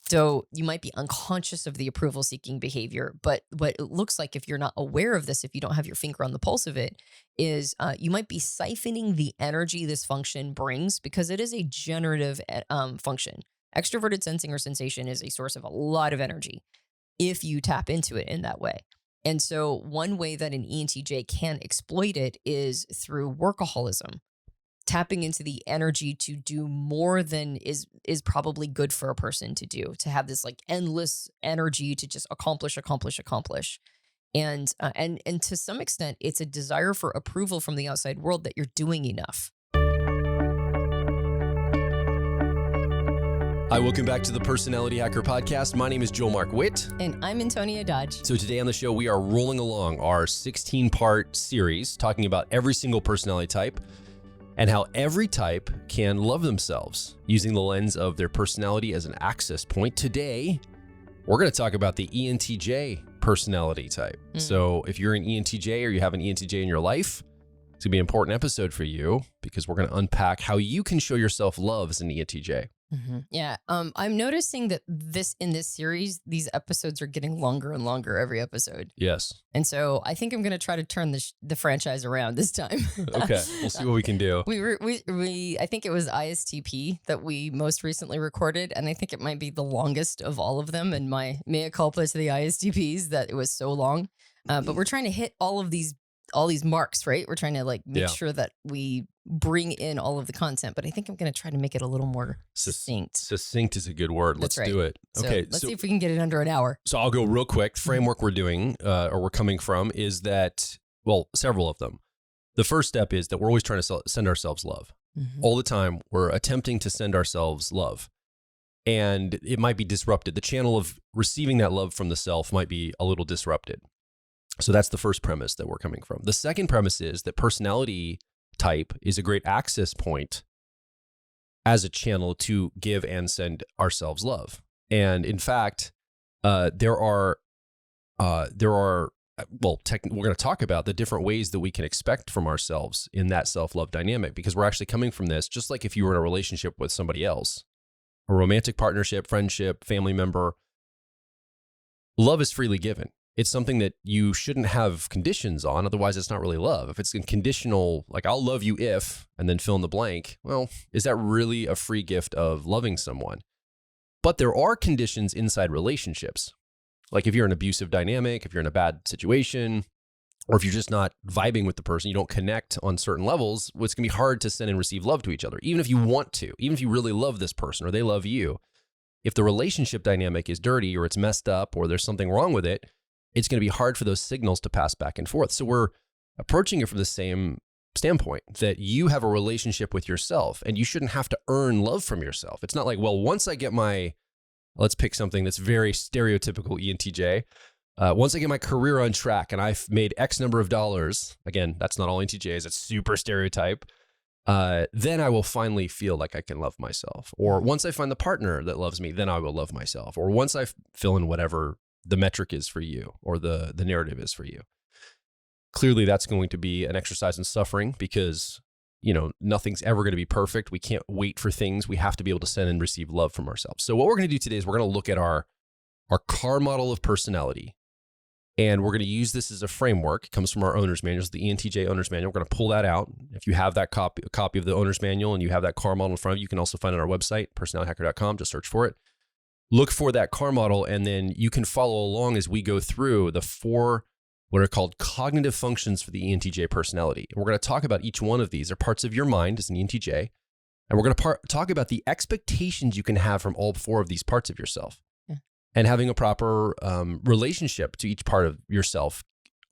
So you might be unconscious of the approval seeking behavior, but what it looks like if you're not aware of this, if you don't have your finger on the pulse of it, is you might be siphoning the energy this function brings because it is a generative function. Extroverted sensing or sensation is a source of a lot of energy if you tap into it in that way. And so one way that an ENTJ can exploit it is through workaholism. Tapping into the energy to do more than is probably good for a person to do, to have this like endless energy to just accomplish. And to some extent, it's a desire for approval from the outside world that you're doing enough. Hi, welcome back to the Personality Hacker Podcast. My name is Joel Mark Witt. And I'm Antonia Dodge. So today on the show, we are rolling along our 16-part series talking about every single personality type and how every type can love themselves using the lens of their personality as an access point. Today, we're going to talk about the ENTJ personality type. So if you're an ENTJ or you have an ENTJ in your life, it's going to be an important episode for you because we're going to unpack how you can show yourself love as an ENTJ. Yeah. I'm noticing that in this series, these episodes are getting longer and longer every episode. Yes. And so I think I'm going to try to turn the franchise around this time. Okay. We'll see what we can do. I think it was ISTP that we most recently recorded. And I think it might be the longest of all of them. And my mea culpa to the ISTPs that it was so long. But we're trying to hit all these marks, right? We're trying to make sure that we bring in all of the content, but I think I'm going to try to make it a little more succinct. Succinct is a good word. Let's do it. Okay. Let's see if we can get it under an hour. So I'll go real quick. The framework we're doing or we're coming from is that, well, several of them. The first step is that we're always trying to send ourselves love. All the time. We're attempting to send ourselves love. And it might be disrupted. The channel of receiving that love from the self might be a little disrupted. So that's the first premise that we're coming from. The second premise is that personality type is a great access point as a channel to give and send ourselves love. And in fact, we're going to talk about the different ways that we can expect from ourselves in that self-love dynamic, because we're actually coming from this, just like if you were in a relationship with somebody else, a romantic partnership, friendship, family member, love is freely given. It's something that you shouldn't have conditions on. Otherwise, it's not really love. If it's conditional, like I'll love you if, and then fill in the blank, well, is that really a free gift of loving someone? But there are conditions inside relationships. Like if you're in an abusive dynamic, if you're in a bad situation, or if you're just not vibing with the person, you don't connect on certain levels, well, it's going to be hard to send and receive love to each other. Even if you want to, even if you really love this person or they love you, if the relationship dynamic is dirty or it's messed up or there's something wrong with it, it's going to be hard for those signals to pass back and forth. So we're approaching it from the same standpoint that you have a relationship with yourself and you shouldn't have to earn love from yourself. It's not like, well, once I get let's pick something that's very stereotypical ENTJ. Once I get my career on track and I've made X number of dollars, again, that's not all ENTJs, it's super stereotype, then I will finally feel like I can love myself. Or once I find the partner that loves me, then I will love myself. Or once I fill in whatever the metric is for you or the narrative is for you. Clearly, that's going to be an exercise in suffering because, nothing's ever going to be perfect. We can't wait for things. We have to be able to send and receive love from ourselves. So what we're going to do today is we're going to look at our car model of personality, and we're going to use this as a framework. It comes from our owner's manual, the ENTJ owner's manual. We're going to pull that out. If you have that a copy of the owner's manual and you have that car model in front of you, you can also find it on our website, personalityhacker.com. Just search for it. Look for that car model, and then you can follow along as we go through the 4 what are called cognitive functions for the ENTJ personality. And we're going to talk about each one of these. They're parts of your mind as an ENTJ, and we're going to talk about the expectations you can have from all 4 of these parts of yourself. And having a proper relationship to each part of yourself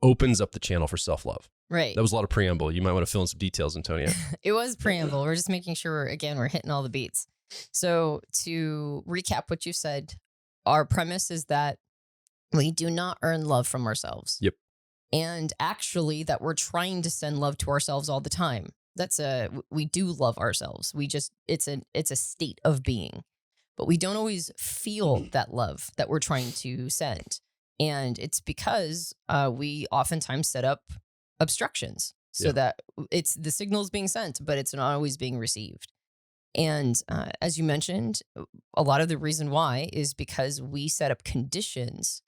opens up the channel for self-love. Right. That was a lot of preamble. You might want to fill in some details, Antonia. It was preamble. We're just making sure, we're hitting all the beats. So to recap what you said, our premise is that we do not earn love from ourselves. Yep. And actually that we're trying to send love to ourselves all the time. We do love ourselves. It's a state of being, but we don't always feel that love that we're trying to send. And it's because we oftentimes set up obstructions so that it's the signal's being sent, but it's not always being received. And as you mentioned, a lot of the reason why is because we set up conditions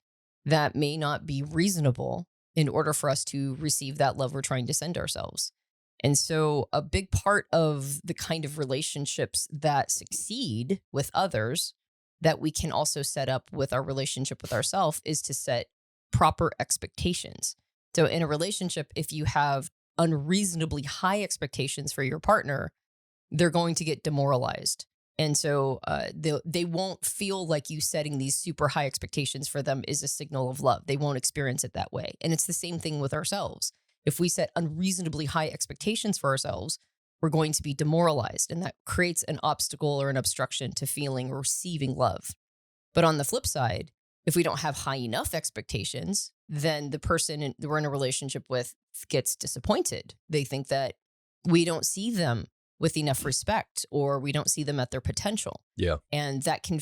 that may not be reasonable in order for us to receive that love we're trying to send ourselves. And so, a big part of the kind of relationships that succeed with others that we can also set up with our relationship with ourselves is to set proper expectations. So, in a relationship, if you have unreasonably high expectations for your partner, they're going to get demoralized. And so they won't feel like you setting these super high expectations for them is a signal of love. They won't experience it that way. And it's the same thing with ourselves. If we set unreasonably high expectations for ourselves, we're going to be demoralized. And that creates an obstacle or an obstruction to feeling or receiving love. But on the flip side, if we don't have high enough expectations, then the person we're in a relationship with gets disappointed. They think that we don't see them with enough respect, or we don't see them at their potential. Yeah. And that can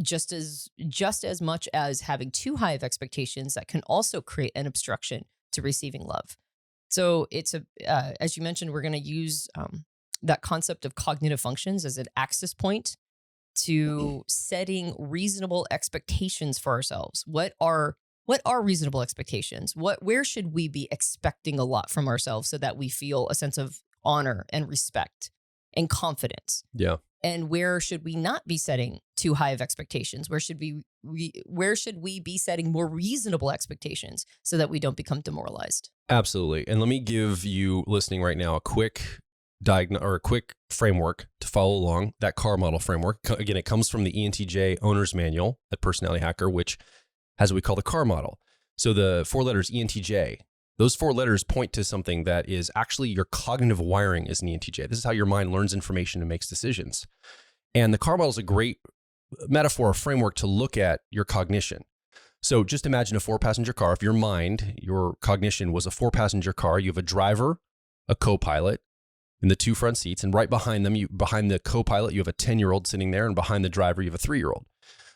just as much as having too high of expectations, that can also create an obstruction to receiving love. So it's as you mentioned, we're going to use that concept of cognitive functions as an access point to setting reasonable expectations for ourselves. What are reasonable expectations? Where should we be expecting a lot from ourselves so that we feel a sense of honor and respect and confidence? Yeah. And where should we not be setting too high of expectations? Where should we be setting more reasonable expectations so that we don't become demoralized? Absolutely. And let me give you listening right now a quick framework to follow along, that car model framework. Again, it comes from the ENTJ owner's manual at Personality Hacker, which has what we call the car model. So the 4 letters ENTJ, those 4 letters point to something that is actually your cognitive wiring as an ENTJ. This is how your mind learns information and makes decisions. And the car model is a great metaphor or framework to look at your cognition. So just imagine a 4-passenger car. If your cognition was a 4-passenger car, you have a driver, a co-pilot in the 2 front seats, and right behind them, behind the co-pilot, you have a 10-year-old sitting there, and behind the driver, you have a 3-year-old.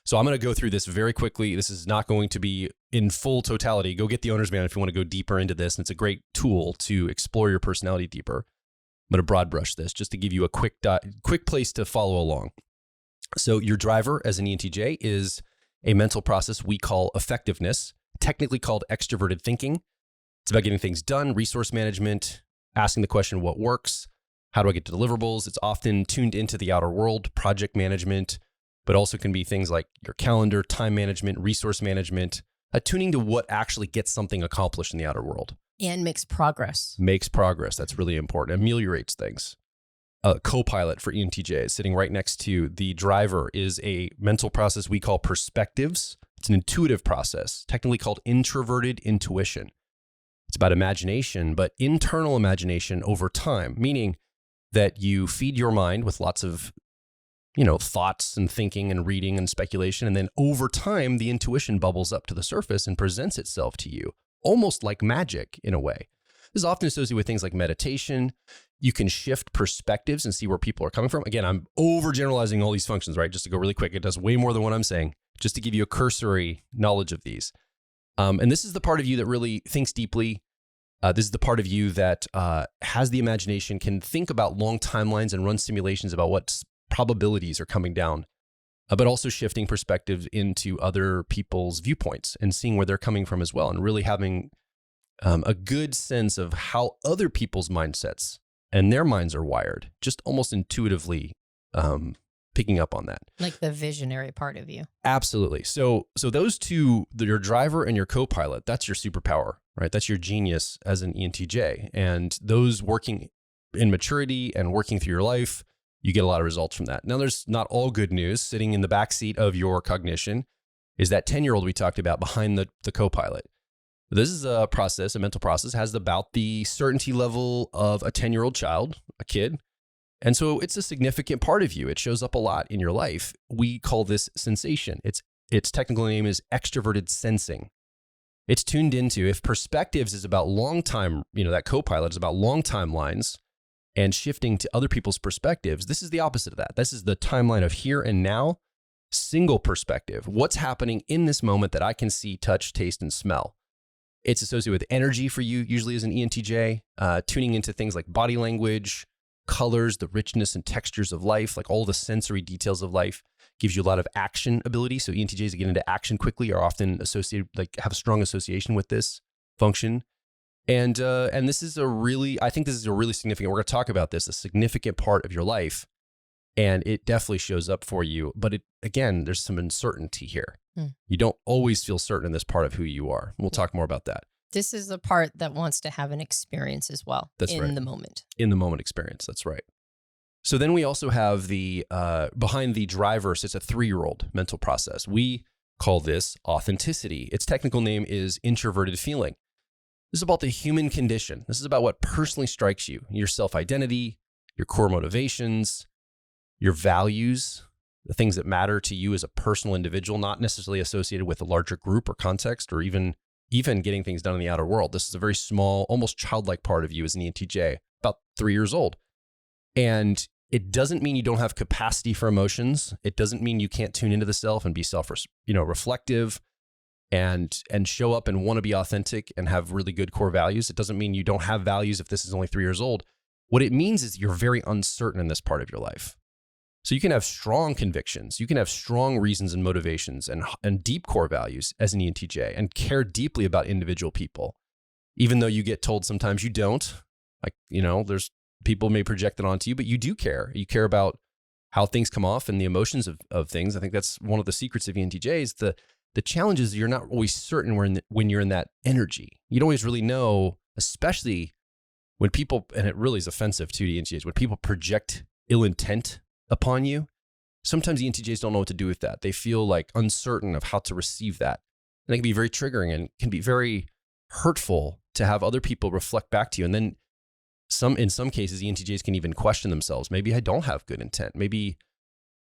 So I'm going to go through this very quickly. This is not going to be in full totality. Go get the owner's manual if you want to go deeper into this. And it's a great tool to explore your personality deeper. I'm going to broad brush this just to give you a quick place to follow along. So your driver as an ENTJ is a mental process we call effectiveness, technically called extroverted thinking. It's about getting things done, resource management, asking the question, what works? How do I get to deliverables? It's often tuned into the outer world, project management, but also can be things like your calendar, time management, resource management, attuning to what actually gets something accomplished in the outer world. And makes progress. Makes progress. That's really important. Ameliorates things. A co-pilot for ENTJ sitting right next to the driver is a mental process we call perspectives. It's an intuitive process, technically called introverted intuition. It's about imagination, but internal imagination over time, meaning that you feed your mind with lots of thoughts and thinking and reading and speculation. And then over time, the intuition bubbles up to the surface and presents itself to you, almost like magic in a way. This is often associated with things like meditation. You can shift perspectives and see where people are coming from. Again, I'm overgeneralizing all these functions, right? Just to go really quick, it does way more than what I'm saying, just to give you a cursory knowledge of these. And this is the part of you that really thinks deeply. This is the part of you that has the imagination, can think about long timelines and run simulations about what probabilities are coming down, but also shifting perspectives into other people's viewpoints and seeing where they're coming from as well, and really having a good sense of how other people's mindsets and their minds are wired, just almost intuitively picking up on that. Like the visionary part of you. Absolutely. So those two, your driver and your co-pilot, that's your superpower, right? That's your genius as an ENTJ. And those working in maturity and working through your life, you get a lot of results from that. Now, there's not all good news. Sitting in the backseat of your cognition is that 10-year-old we talked about behind the co-pilot. This is a process, a mental process, has about the certainty level of a 10-year-old child, a kid. And so it's a significant part of you. It shows up a lot in your life. We call this sensation. Its technical name is extroverted sensing. It's tuned into, if perspectives is about long time, that co-pilot is about long timelines, and shifting to other people's perspectives, this is the opposite of that. This is the timeline of here and now, single perspective. What's happening in this moment that I can see, touch, taste, and smell? It's associated with energy for you, usually as an ENTJ, tuning into things like body language, colors, the richness and textures of life, like all the sensory details of life. Gives you a lot of action ability. So ENTJs that get into action quickly are often associated, like have a strong association with this function. And this is I think this is a really significant, we're going to talk about this, a significant part of your life. And it definitely shows up for you. But again, there's some uncertainty here. You don't always feel certain in this part of who you are. We'll talk more about that. This is the part that wants to have an experience as well. That's right. In the moment. In the moment experience. That's right. So then we also have the, behind the driver sits a 3-year-old mental process. We call this authenticity. Its technical name is introverted feeling. This is about the human condition. This is about what personally strikes you, your self-identity, your core motivations, your values, the things that matter to you as a personal individual, not necessarily associated with a larger group or context, or even getting things done in the outer world. This is a very small, almost childlike part of you as an ENTJ, about 3 years old. And it doesn't mean you don't have capacity for emotions. It doesn't mean you can't tune into the self and be reflective and show up and want to be authentic and have really good core values. It doesn't mean you don't have values if this is only 3 years old. What it means is you're very uncertain in this part of your life. So you can have strong convictions. You can have strong reasons and motivations and deep core values as an ENTJ and care deeply about individual people, even though you get told sometimes you don't. Like, there's people may project it onto you, but you do care. You care about how things come off and the emotions of things. I think that's one of the secrets of ENTJs. The challenge is you're not always certain when you're in that energy. You don't always really know, especially when people, and it really is offensive to the ENTJs, when people project ill intent upon you. Sometimes the ENTJs don't know what to do with that. They feel like uncertain of how to receive that. And it can be very triggering and can be very hurtful to have other people reflect back to you. And then in some cases, ENTJs can even question themselves. Maybe I don't have good intent. Maybe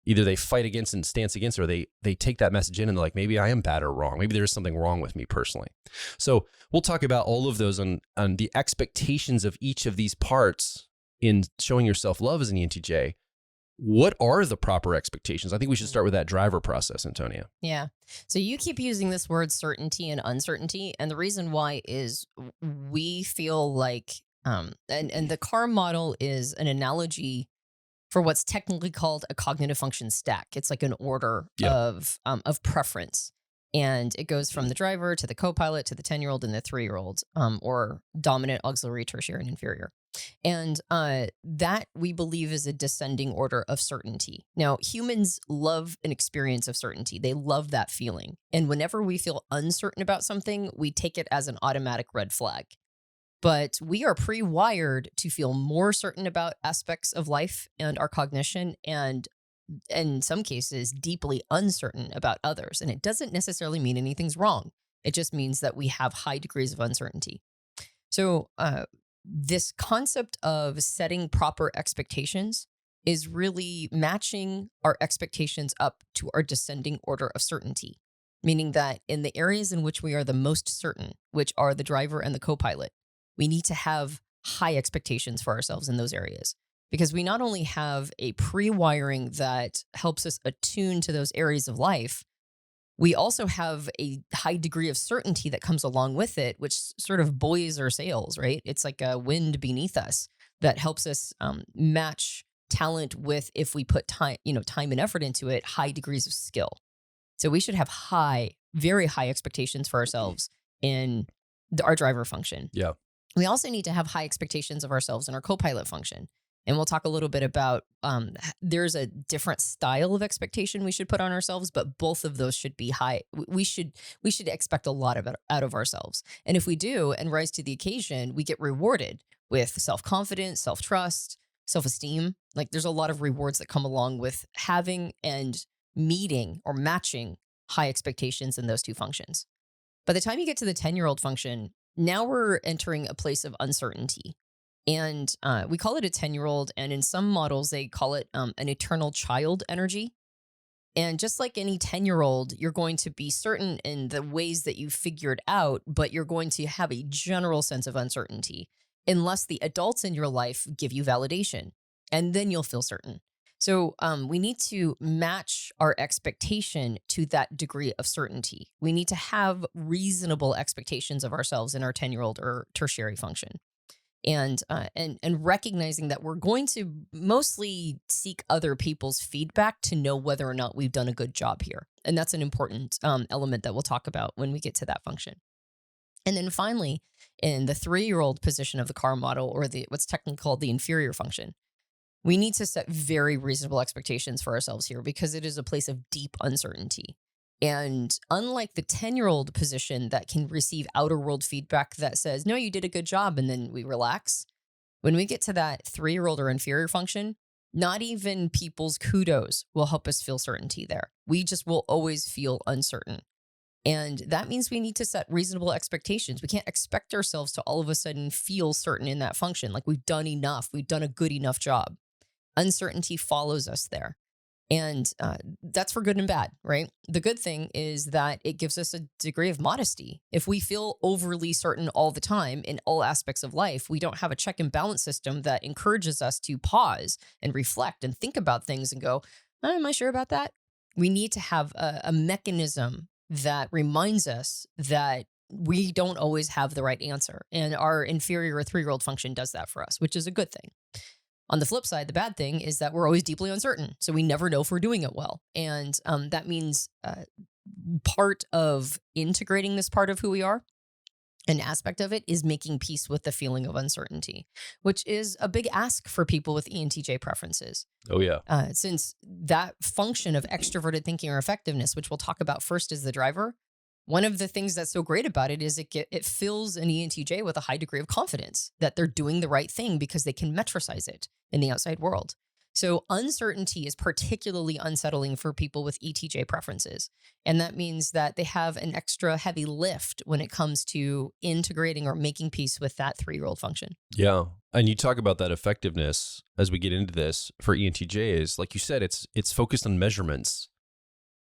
either they fight against and stance against, or they take that message in and they're like, maybe I am bad or wrong. Maybe there's something wrong with me personally. So we'll talk about all of those on the expectations of each of these parts in showing yourself love as an ENTJ. What are the proper expectations? I think we should start with that driver process, Antonia. Yeah. So you keep using this word certainty and uncertainty. And the reason why is we feel like, and the CAR model is an analogy for what's technically called a cognitive function stack. It's like an order of preference. And it goes from the driver to the co-pilot to the 10-year-old and the 3-year-old, or dominant, auxiliary, tertiary, and inferior. And that we believe is a descending order of certainty. Now, humans love an experience of certainty. They love that feeling. And whenever we feel uncertain about something, we take it as an automatic red flag. But we are pre-wired to feel more certain about aspects of life and our cognition, and in some cases, deeply uncertain about others. And it doesn't necessarily mean anything's wrong. It just means that we have high degrees of uncertainty. So this concept of setting proper expectations is really matching our expectations up to our descending order of certainty, meaning that in the areas in which we are the most certain, which are the driver and the co-pilot, we need to have high expectations for ourselves in those areas. Because we not only have a pre-wiring that helps us attune to those areas of life, we also have a high degree of certainty that comes along with it, which sort of buoys our sails, right? It's like a wind beneath us that helps us match talent with, if we put time and effort into it, high degrees of skill. So we should have very high expectations for ourselves in our driver function. Yeah. We also need to have high expectations of ourselves in our co-pilot function. And we'll talk a little bit about there's a different style of expectation we should put on ourselves, but both of those should be high. We should expect a lot out of ourselves. And if we do and rise to the occasion, we get rewarded with self-confidence, self-trust, self-esteem. Like there's a lot of rewards that come along with having and meeting or matching high expectations in those two functions. By the time you get to the 10-year-old function, now we're entering a place of uncertainty. And we call it a 10-year-old, and in some models, they call it an eternal child energy. And just like any 10-year-old, you're going to be certain in the ways that you figured out, but you're going to have a general sense of uncertainty unless the adults in your life give you validation, and then you'll feel certain. So we need to match our expectation to that degree of certainty. We need to have reasonable expectations of ourselves in our 10-year-old or tertiary function. and recognizing that we're going to mostly seek other people's feedback to know whether or not we've done a good job here. And that's an important element that we'll talk about when we get to that function. And then finally, in the 3-year-old position of the car model, or what's technically called the inferior function, we need to set very reasonable expectations for ourselves here because it is a place of deep uncertainty. And unlike the 10-year-old position that can receive outer world feedback that says, no, you did a good job, and then we relax, when we get to that 3-year-old or inferior function, not even people's kudos will help us feel certainty there. We just will always feel uncertain. And that means we need to set reasonable expectations. We can't expect ourselves to all of a sudden feel certain in that function, like we've done enough, we've done a good enough job. Uncertainty follows us there. And that's for good and bad, right? The good thing is that it gives us a degree of modesty. If we feel overly certain all the time in all aspects of life, we don't have a check and balance system that encourages us to pause and reflect and think about things and go, am I sure about that? We need to have a mechanism that reminds us that we don't always have the right answer. And our inferior or 3-year-old function does that for us, which is a good thing. On the flip side, the bad thing is that we're always deeply uncertain. So we never know if we're doing it well. And that means part of integrating this part of who we are, an aspect of it, is making peace with the feeling of uncertainty, which is a big ask for people with ENTJ preferences. Oh, yeah. Since that function of extroverted thinking or effectiveness, which we'll talk about first, is the driver. One of the things that's so great about it is it fills an ENTJ with a high degree of confidence that they're doing the right thing because they can metricize it in the outside world. So uncertainty is particularly unsettling for people with ETJ preferences. And that means that they have an extra heavy lift when it comes to integrating or making peace with that 3-year-old function. Yeah. And you talk about that effectiveness as we get into this for ENTJs. Like you said, it's focused on measurements.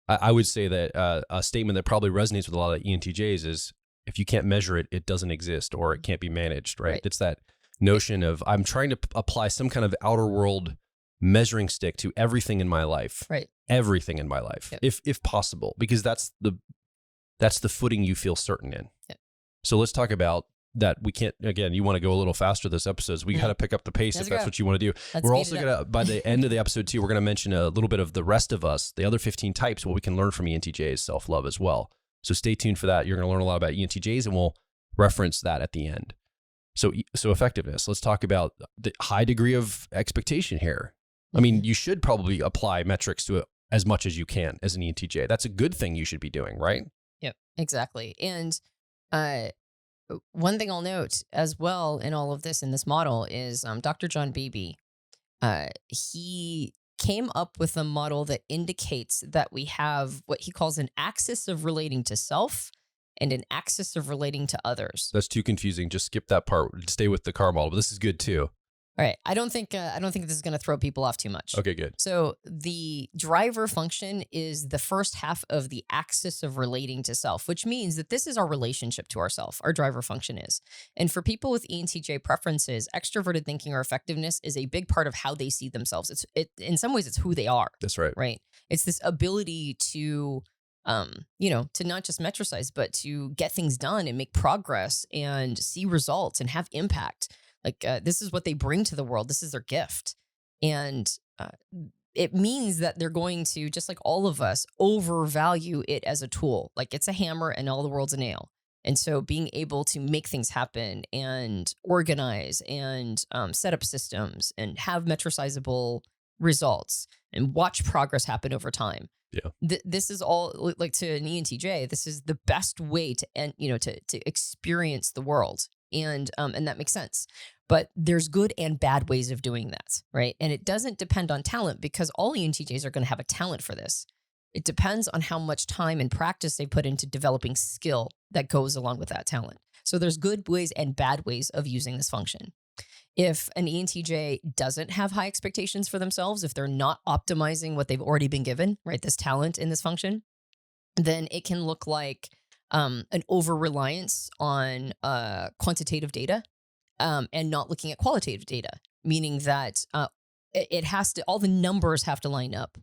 I would say that a statement that probably resonates with a lot of ENTJs is, if you can't measure it, it doesn't exist, or it can't be managed, right? It's that notion of, I'm trying to apply some kind of outer world measuring stick to everything in my life, right? Everything in my life, if possible, because that's the footing you feel certain in. Yep. So let's talk about that. We can't, again, you want to go a little faster this episode, so we got to pick up the pace if that's what you want to do. We're also going to, by the end of the episode too, we're going to mention a little bit of the rest of us, the other 15 types, what we can learn from ENTJs self-love as well. So stay tuned for that. You're going to learn a lot about ENTJs, and we'll reference that at the end. So effectiveness, let's talk about the high degree of expectation here. I mean, you should probably apply metrics to it as much as you can as an ENTJ. That's a good thing you should be doing, right? Yep, exactly. And one thing I'll note as well in all of this, in this model, is Dr. John Beebe. He came up with a model that indicates that we have what he calls an axis of relating to self and an axis of relating to others. That's too confusing. Just skip that part. Stay with the car model, but this is good too. All right. I don't think this is going to throw people off too much. Okay, good. So the driver function is the first half of the axis of relating to self, which means that this is our relationship to ourself. Our driver function is. And for people with ENTJ preferences, extroverted thinking or effectiveness is a big part of how they see themselves. In some ways, it's who they are. That's right. Right. It's this ability to, to not just metricize, but to get things done and make progress and see results and have impact. Like this is what they bring to the world. This is their gift. And it means that they're going to, just like all of us, overvalue it as a tool. Like it's a hammer and all the world's a nail. And so being able to make things happen and organize and set up systems and have metricizable results and watch progress happen over time. Yeah. This is all, like, to an ENTJ, this is the best way to to experience the world. And that makes sense. But there's good and bad ways of doing that, right? And it doesn't depend on talent, because all ENTJs are going to have a talent for this. It depends on how much time and practice they put into developing skill that goes along with that talent. So there's good ways and bad ways of using this function. If an ENTJ doesn't have high expectations for themselves, if they're not optimizing what they've already been given, right, this talent in this function, then it can look like an over-reliance on quantitative data and not looking at qualitative data, meaning that it has to, all the numbers have to line up.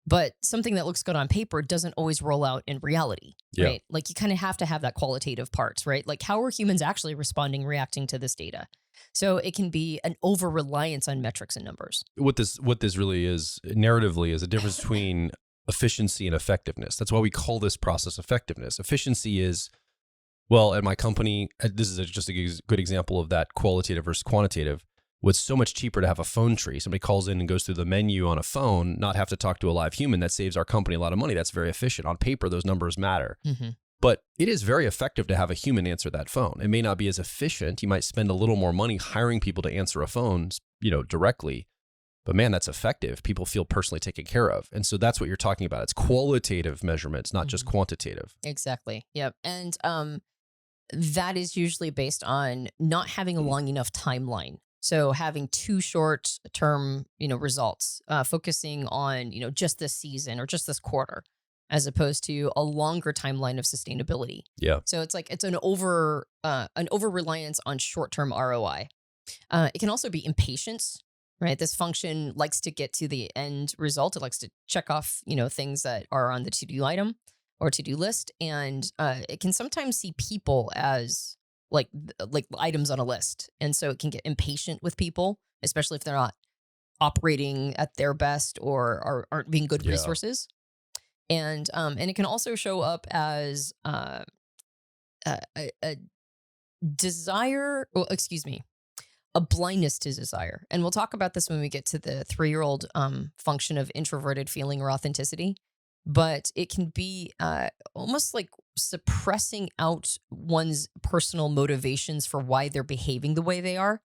But something that looks good on paper doesn't always roll out in reality, right? Like you kind of have to have that qualitative parts, right? Like how are humans actually responding, reacting to this data? So it can be an over reliance on metrics and numbers. What this really is narratively is a difference between efficiency and effectiveness. That's why we call this process effectiveness. Efficiency is, well, at my company, this is just a good example of that qualitative versus quantitative. It's so much cheaper to have a phone tree. Somebody calls in and goes through the menu on a phone, not have to talk to a live human. That saves our company a lot of money. That's very efficient. On paper, those numbers matter. Mm-hmm. But it is very effective to have a human answer that phone. It may not be as efficient. You might spend a little more money hiring people to answer a phone, directly. But man, that's effective. People feel personally taken care of. And so that's what you're talking about. It's qualitative measurements, not just quantitative. Exactly. Yep. And that is usually based on not having a long enough timeline. So having too short term, results, focusing on, just this season or just this quarter, as opposed to a longer timeline of sustainability. Yeah. So it's an over reliance on short term ROI. It can also be impatience, right? This function likes to get to the end result. It likes to check off, things that are on the to-do item or to-do list. And it can sometimes see people as like items on a list. And so it can get impatient with people, especially if they're not operating at their best or aren't being good resources. And it can also show up as a desire, a blindness to desire. And we'll talk about this when we get to the 3-year-old function of introverted feeling or authenticity. But it can be almost like suppressing out one's personal motivations for why they're behaving the way they are,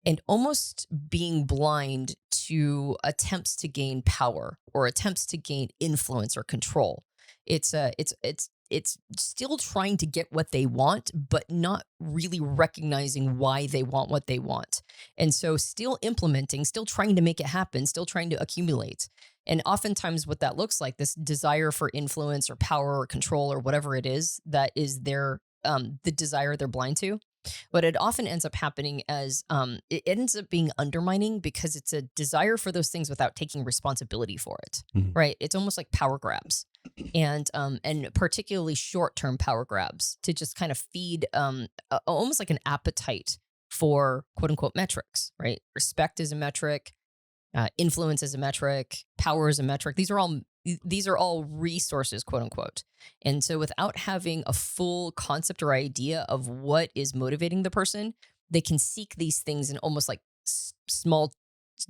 and almost being blind to attempts to gain power or attempts to gain influence or control. It's still trying to get what they want, but not really recognizing why they want what they want. And so still implementing, still trying to make it happen, still trying to accumulate. And oftentimes what that looks like, this desire for influence or power or control or whatever it is, that is their the desire they're blind to. But it often ends up happening as it ends up being undermining because it's a desire for those things without taking responsibility for it, right? It's almost like power grabs, and particularly short-term power grabs to just kind of feed almost like an appetite for quote unquote metrics, right? Respect is a metric, influence is a metric, power is a metric. These are all resources, quote unquote. And so without having a full concept or idea of what is motivating the person, they can seek these things in almost like small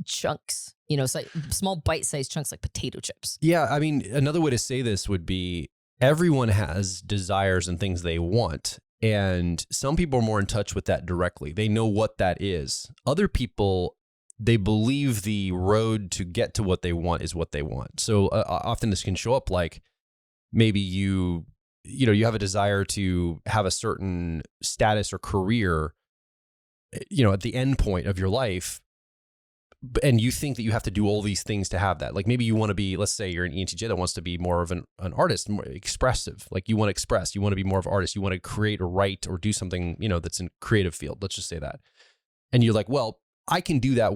chunks, it's like small bite-sized chunks like potato chips. Yeah. I mean, another way to say this would be everyone has desires and things they want. And some people are more in touch with that directly. They know what that is. Other people, they believe the road to get to what they want is what they want. So often this can show up like maybe you have a desire to have a certain status or career, at the end point of your life, and you think that you have to do all these things to have that. Like maybe you want to be, let's say you're an ENTJ that wants to be more of an artist, more expressive. Like you want to express, you want to be more of an artist, you want to create or write or do something, that's in creative field. Let's just say that. And you're like, well, I can do that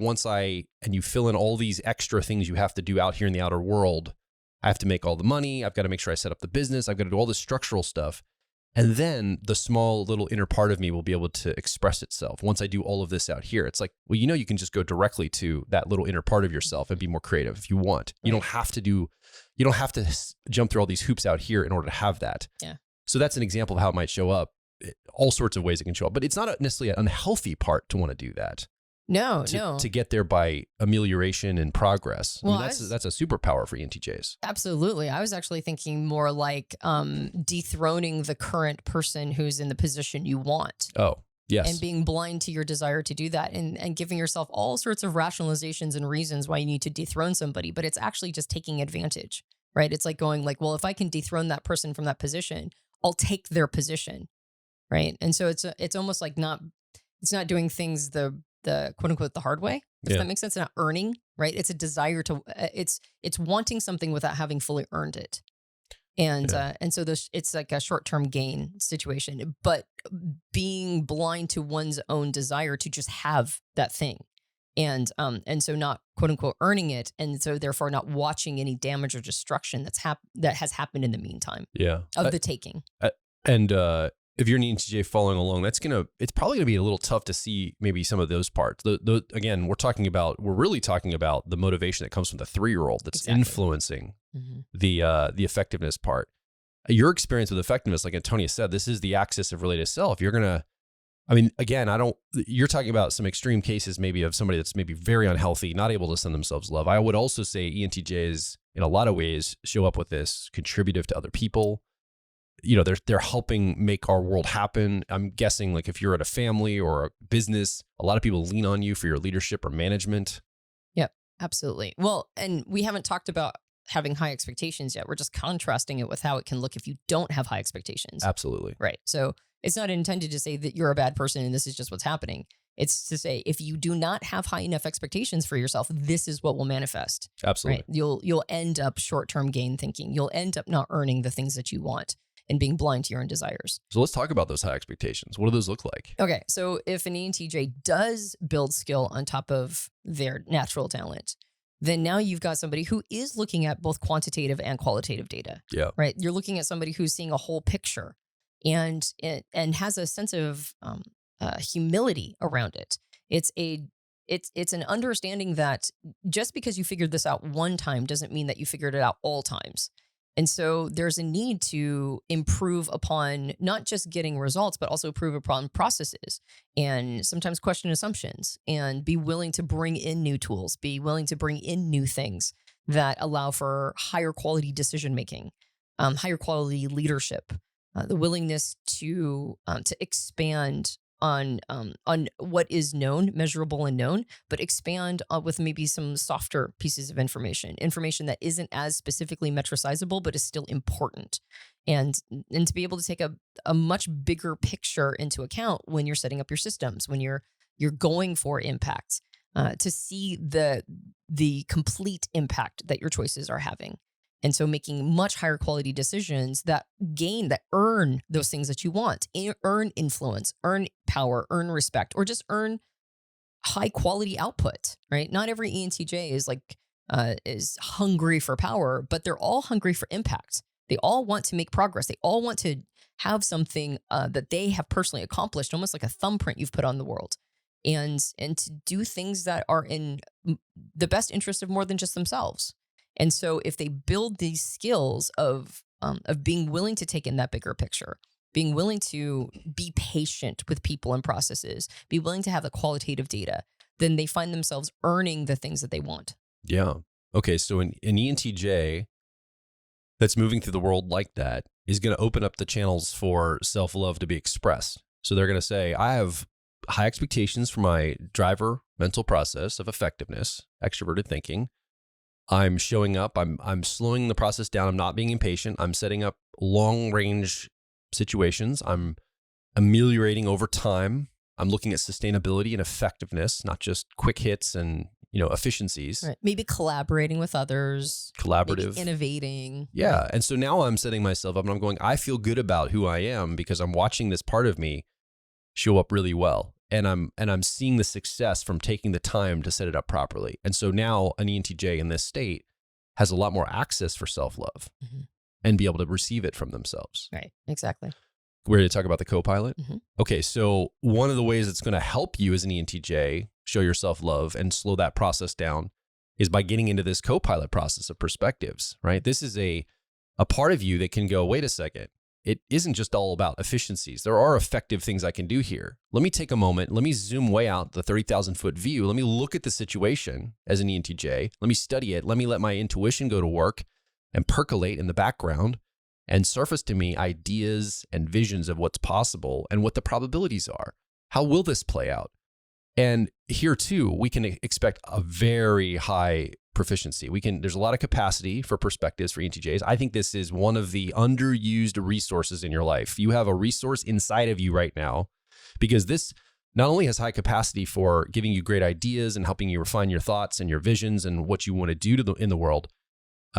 and you fill in all these extra things you have to do out here in the outer world. I have to make all the money. I've got to make sure I set up the business. I've got to do all this structural stuff. And then the small little inner part of me will be able to express itself. Once I do all of this out here, it's like, well, you can just go directly to that little inner part of yourself and be more creative if you want. You don't have to jump through all these hoops out here in order to have that. Yeah. So that's an example of how it might show up. All sorts of ways it can show up, but it's not necessarily an unhealthy part to want to do that. No. To get there by amelioration and progress. Well, I mean, that's a superpower for ENTJs. Absolutely. I was actually thinking more like dethroning the current person who's in the position you want. Oh, yes. And being blind to your desire to do that and giving yourself all sorts of rationalizations and reasons why you need to dethrone somebody, but it's actually just taking advantage, right? It's like going like, well, if I can dethrone that person from that position, I'll take their position, right? And so it's almost like it's not doing things the quote unquote the hard way, if that makes sense. It's not earning, right? It's a desire to it's wanting something without having fully earned it. And so it's like a short-term gain situation, but being blind to one's own desire to just have that thing. And so not quote unquote earning it, and so therefore not watching any damage or destruction that has happened in the meantime. Yeah. Of the taking. And if you're an ENTJ following along, it's probably gonna be a little tough to see maybe some of those parts. Again, we're really talking about the motivation that comes from the 3-year-old that's influencing the effectiveness part. Your experience with effectiveness, like Antonia said, this is the axis of related self. You're gonna, I mean, again, you're talking about some extreme cases maybe of somebody that's maybe very unhealthy, not able to send themselves love. I would also say ENTJs in a lot of ways show up with this contributive to other people. They're helping make our world happen. I'm guessing like if you're at a family or a business, a lot of people lean on you for your leadership or management. Yep, absolutely. Well, and we haven't talked about having high expectations yet. We're just contrasting it with how it can look if you don't have high expectations. Absolutely. Right. So it's not intended to say that you're a bad person and this is just what's happening. It's to say, if you do not have high enough expectations for yourself, this is what will manifest. Absolutely. Right? You'll end up short-term gain thinking. You'll end up not earning the things that you want and being blind to your own desires. So let's talk about those high expectations. What do those look like? Okay. So if an ENTJ does build skill on top of their natural talent, then now you've got somebody who is looking at both quantitative and qualitative data. Yeah. Right. You're looking at somebody who's seeing a whole picture and has a sense of humility around it. It's an understanding that just because you figured this out one time doesn't mean that you figured it out all times. And so there's a need to improve upon not just getting results, but also improve upon processes and sometimes question assumptions and be willing to bring in new tools, be willing to bring in new things that allow for higher quality decision-making, higher quality leadership, the willingness to expand on what is known, measurable and known, but expand with maybe some softer pieces of information that isn't as specifically metricizable, but is still important. And to be able to take a much bigger picture into account when you're setting up your systems, when you're going for impact, to see the complete impact that your choices are having. And so making much higher quality decisions that earn those things that you want, earn influence, earn power, earn respect, or just earn high quality output, right? Not every ENTJ is hungry for power, but they're all hungry for impact. They all want to make progress. They all want to have something that they have personally accomplished, almost like a thumbprint you've put on the world. And to do things that are in the best interest of more than just themselves. And so if they build these skills of being willing to take in that bigger picture, being willing to be patient with people and processes, be willing to have the qualitative data, then they find themselves earning the things that they want. Yeah. Okay. So an ENTJ that's moving through the world like that is going to open up the channels for self-love to be expressed. So they're going to say, I have high expectations for my driver mental process of effectiveness, extroverted thinking. I'm showing up. I'm slowing the process down. I'm not being impatient. I'm setting up long range situations. I'm ameliorating over time. I'm looking at sustainability and effectiveness, not just quick hits and efficiencies. Right. Maybe collaborating with others. Collaborative. Maybe innovating. Yeah. And so now I'm setting myself up and I'm going, I feel good about who I am because I'm watching this part of me show up really well. And I'm seeing the success from taking the time to set it up properly. And so now an ENTJ in this state has a lot more access for self-love and be able to receive it from themselves. Right. Exactly. We're going to talk about the co-pilot. Okay. So one of the ways it's going to help you as an ENTJ show your self-love and slow that process down is by getting into this co-pilot process of perspectives, right? This is a part of you that can go, wait a second. It isn't just all about efficiencies. There are effective things I can do here. Let me take a moment. Let me zoom way out the 30,000 foot view. Let me look at the situation as an ENTJ. Let me study it. Let me let my intuition go to work and percolate in the background and surface to me ideas and visions of what's possible and what the probabilities are. How will this play out? And here too, we can expect a very high proficiency. There's a lot of capacity for perspectives for ENTJs. I think this is one of the underused resources in your life. You have a resource inside of you right now because this not only has high capacity for giving you great ideas and helping you refine your thoughts and your visions and what you want to do in the world.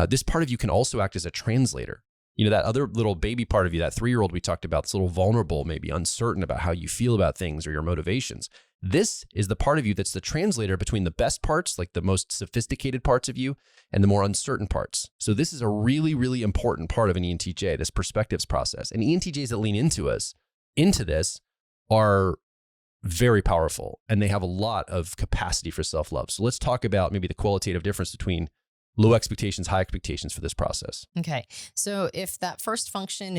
This part of you can also act as a translator. That other little baby part of you, that 3-year-old we talked about, that's a little vulnerable, maybe uncertain about how you feel about things or your motivations. This is the part of you that's the translator between the best parts, like the most sophisticated parts of you, and the more uncertain parts. So this is a really, really important part of an ENTJ, this perspectives process. And ENTJs that lean into us into this are very powerful, and they have a lot of capacity for self-love. So let's talk about maybe the qualitative difference between low expectations, high expectations for this process. Okay. So if that first function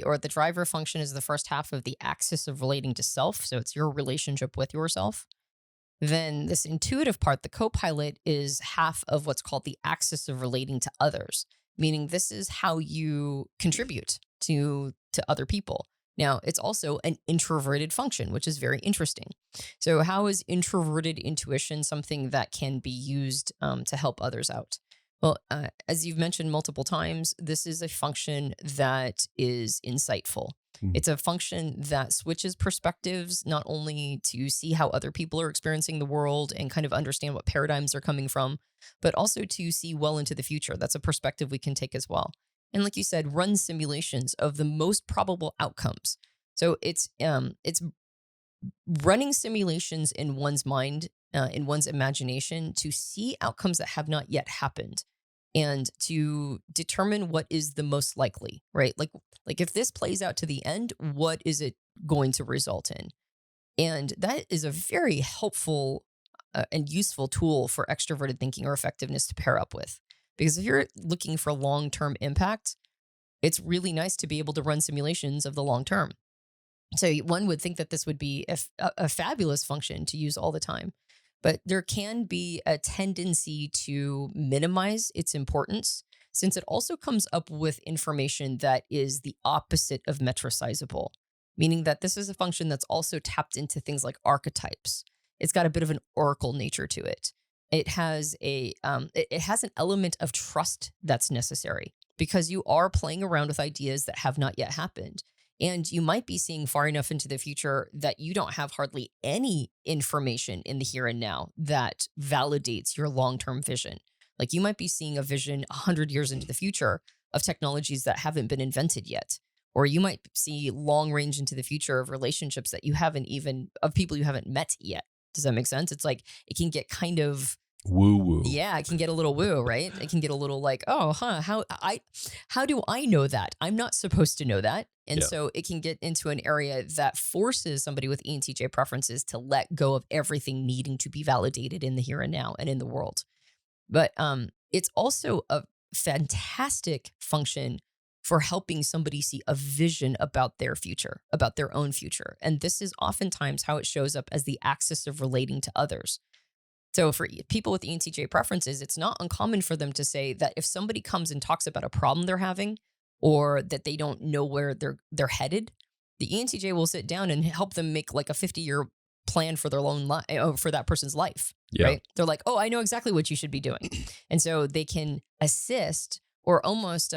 or the driver function is the first half of the axis of relating to self, so it's your relationship with yourself, then this intuitive part, the co-pilot, is half of what's called the axis of relating to others, meaning this is how you contribute to other people. Now, it's also an introverted function, which is very interesting. So how is introverted intuition something that can be used to help others out? Well, as you've mentioned multiple times, this is a function that is insightful. It's a function that switches perspectives, not only to see how other people are experiencing the world and kind of understand what paradigms are coming from, but also to see well into the future. That's a perspective we can take as well. And like you said, run simulations of the most probable outcomes. So it's running simulations in one's mind, in one's imagination, to see outcomes that have not yet happened and to determine what is the most likely, right? Like if this plays out to the end, what is it going to result in? And that is a very helpful and useful tool for extroverted thinking or effectiveness to pair up with. Because if you're looking for long-term impact, it's really nice to be able to run simulations of the long term. So one would think that this would be a fabulous function to use all the time. But there can be a tendency to minimize its importance, since it also comes up with information that is the opposite of metrosizable, meaning that this is a function that's also tapped into things like archetypes. It's got a bit of an oracle nature to it. It has it has an element of trust that's necessary because you are playing around with ideas that have not yet happened. And you might be seeing far enough into the future that you don't have hardly any information in the here and now that validates your long-term vision. Like you might be seeing a vision 100 years into the future of technologies that haven't been invented yet. Or you might see long range into the future of relationships that of people you haven't met yet. Does that make sense? It's like, it can get kind of Woo woo. yeah, it can get a little woo, right? It can get a little like, oh, how do I know that? I'm not supposed to know that. And Yeah. so it can get into an area that forces somebody with ENTJ preferences to let go of everything needing to be validated in the here and now and in the world. But it's also a fantastic function for helping somebody see a vision about their future, about their own future. And this is oftentimes how it shows up as the axis of relating to others. So for people with ENTJ preferences, it's not uncommon for them to say that if somebody comes and talks about a problem they're having or that they don't know where they're headed, the ENTJ will sit down and help them make like a 50-year plan for their own life, for that person's life, Yeah. right? They're like, oh, I know exactly what you should be doing. And so they can assist or almost,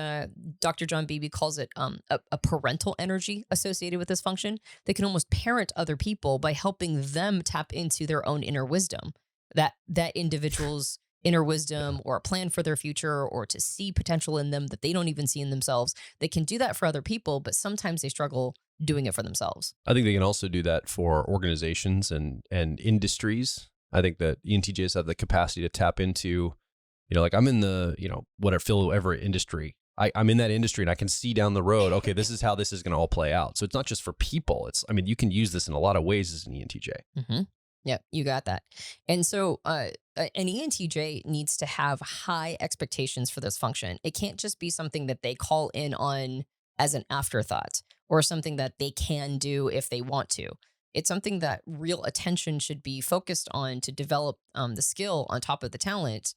Dr. John Beebe calls it a parental energy associated with this function. They can almost parent other people by helping them tap into their own inner wisdom. That individual's inner wisdom or a plan for their future or to see potential in them that they don't even see in themselves. They can do that for other people, but sometimes they struggle doing it for themselves. I think they can also do that for organizations and industries. I think that ENTJs have the capacity to tap into, like I'm in the, whatever industry. I'm in that industry and I can see down the road, okay, this is how this is going to all play out. So it's not just for people. You can use this in a lot of ways as an ENTJ. Mm-hmm. Yep, you got that. And so an ENTJ needs to have high expectations for this function. It can't just be something that they call in on as an afterthought or something that they can do if they want to. It's something that real attention should be focused on to develop the skill on top of the talent,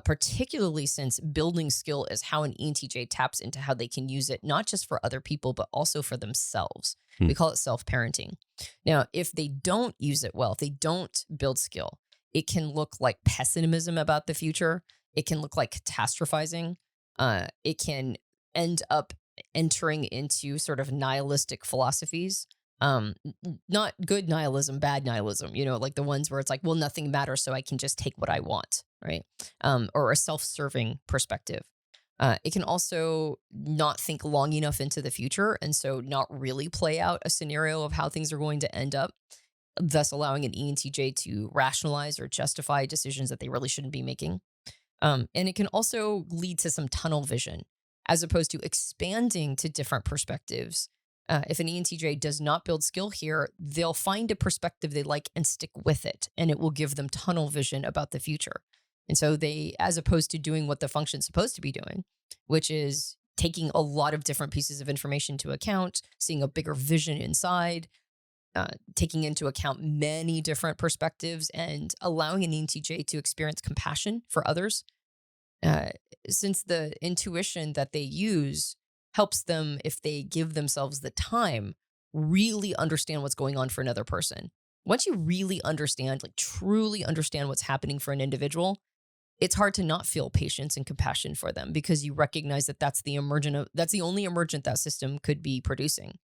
particularly since building skill is how an ENTJ taps into how they can use it, not just for other people, but also for themselves. We call it self-parenting. Now, if they don't use it well, if they don't build skill, it can look like pessimism about the future. It can look like catastrophizing. It can end up entering into sort of nihilistic philosophies. Not good nihilism, bad nihilism, like the ones where it's like, well, nothing matters, so I can just take what I want, right? Or a self-serving perspective. It can also not think long enough into the future, and so not really play out a scenario of how things are going to end up, thus allowing an ENTJ to rationalize or justify decisions that they really shouldn't be making. And it can also lead to some tunnel vision, as opposed to expanding to different perspectives. If an ENTJ does not build skill here, they'll find a perspective they like and stick with it, and it will give them tunnel vision about the future. And so they, as opposed to doing what the function's supposed to be doing, which is taking a lot of different pieces of information into account, seeing a bigger vision inside, taking into account many different perspectives, and allowing an ENTJ to experience compassion for others. Since the intuition that they use helps them, if they give themselves the time, really understand what's going on for another person. Once you really understand, like truly understand what's happening for an individual, it's hard to not feel patience and compassion for them, because you recognize that that's the only emergent that system could be producing.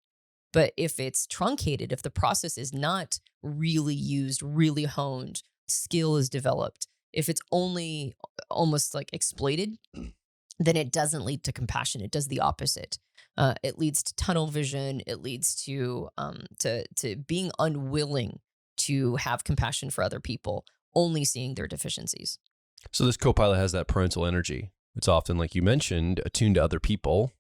But if it's truncated, if the process is not really used, really honed, skill is developed, if it's only almost like exploited, then it doesn't lead to compassion. It does the opposite. It leads to tunnel vision. It leads to being unwilling to have compassion for other people, only seeing their deficiencies. So this co-pilot has that parental energy. It's often, like you mentioned, attuned to other people,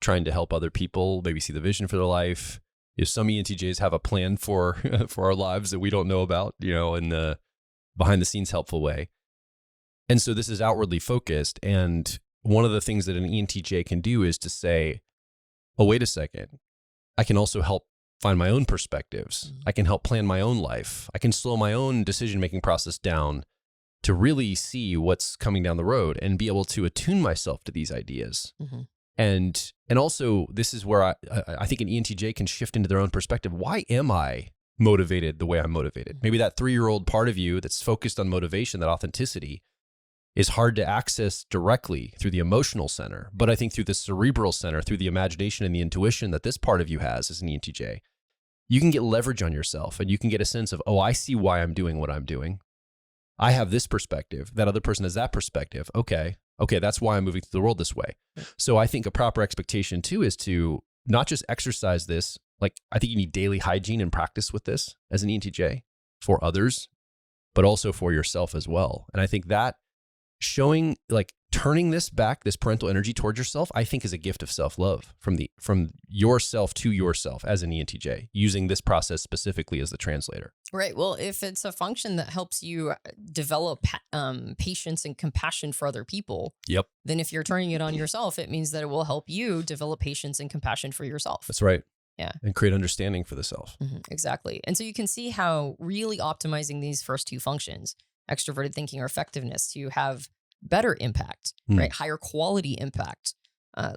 trying to help other people, maybe see the vision for their life. If some ENTJs have a plan for for our lives that we don't know about, in the behind the scenes helpful way. And so this is outwardly focused. And one of the things that an ENTJ can do is to say, oh, wait a second, I can also help find my own perspectives. I can help plan my own life. I can slow my own decision-making process down to really see what's coming down the road and be able to attune myself to these ideas. Mm-hmm. And also, this is where I think an ENTJ can shift into their own perspective. Why am I motivated the way I'm motivated? Maybe that 3-year-old part of you that's focused on motivation, that authenticity, is hard to access directly through the emotional center. But I think through the cerebral center, through the imagination and the intuition that this part of you has as an ENTJ, you can get leverage on yourself and you can get a sense of, oh, I see why I'm doing what I'm doing. I have this perspective. That other person has that perspective. Okay, that's why I'm moving through the world this way. So I think a proper expectation too is to not just exercise this. Like, I think you need daily hygiene and practice with this as an ENTJ for others, but also for yourself as well. And I think that showing, like, turning this back, this parental energy towards yourself, I think is a gift of self-love from yourself to yourself as an ENTJ, using this process specifically as the translator. Right. Well, if it's a function that helps you develop patience and compassion for other people, yep, then if you're turning it on yourself, it means that it will help you develop patience and compassion for yourself. That's right. Yeah. And create understanding for the self. Mm-hmm. Exactly. And so you can see how really optimizing these first two functions, extroverted thinking or effectiveness, to have better impact, right? Higher quality impact,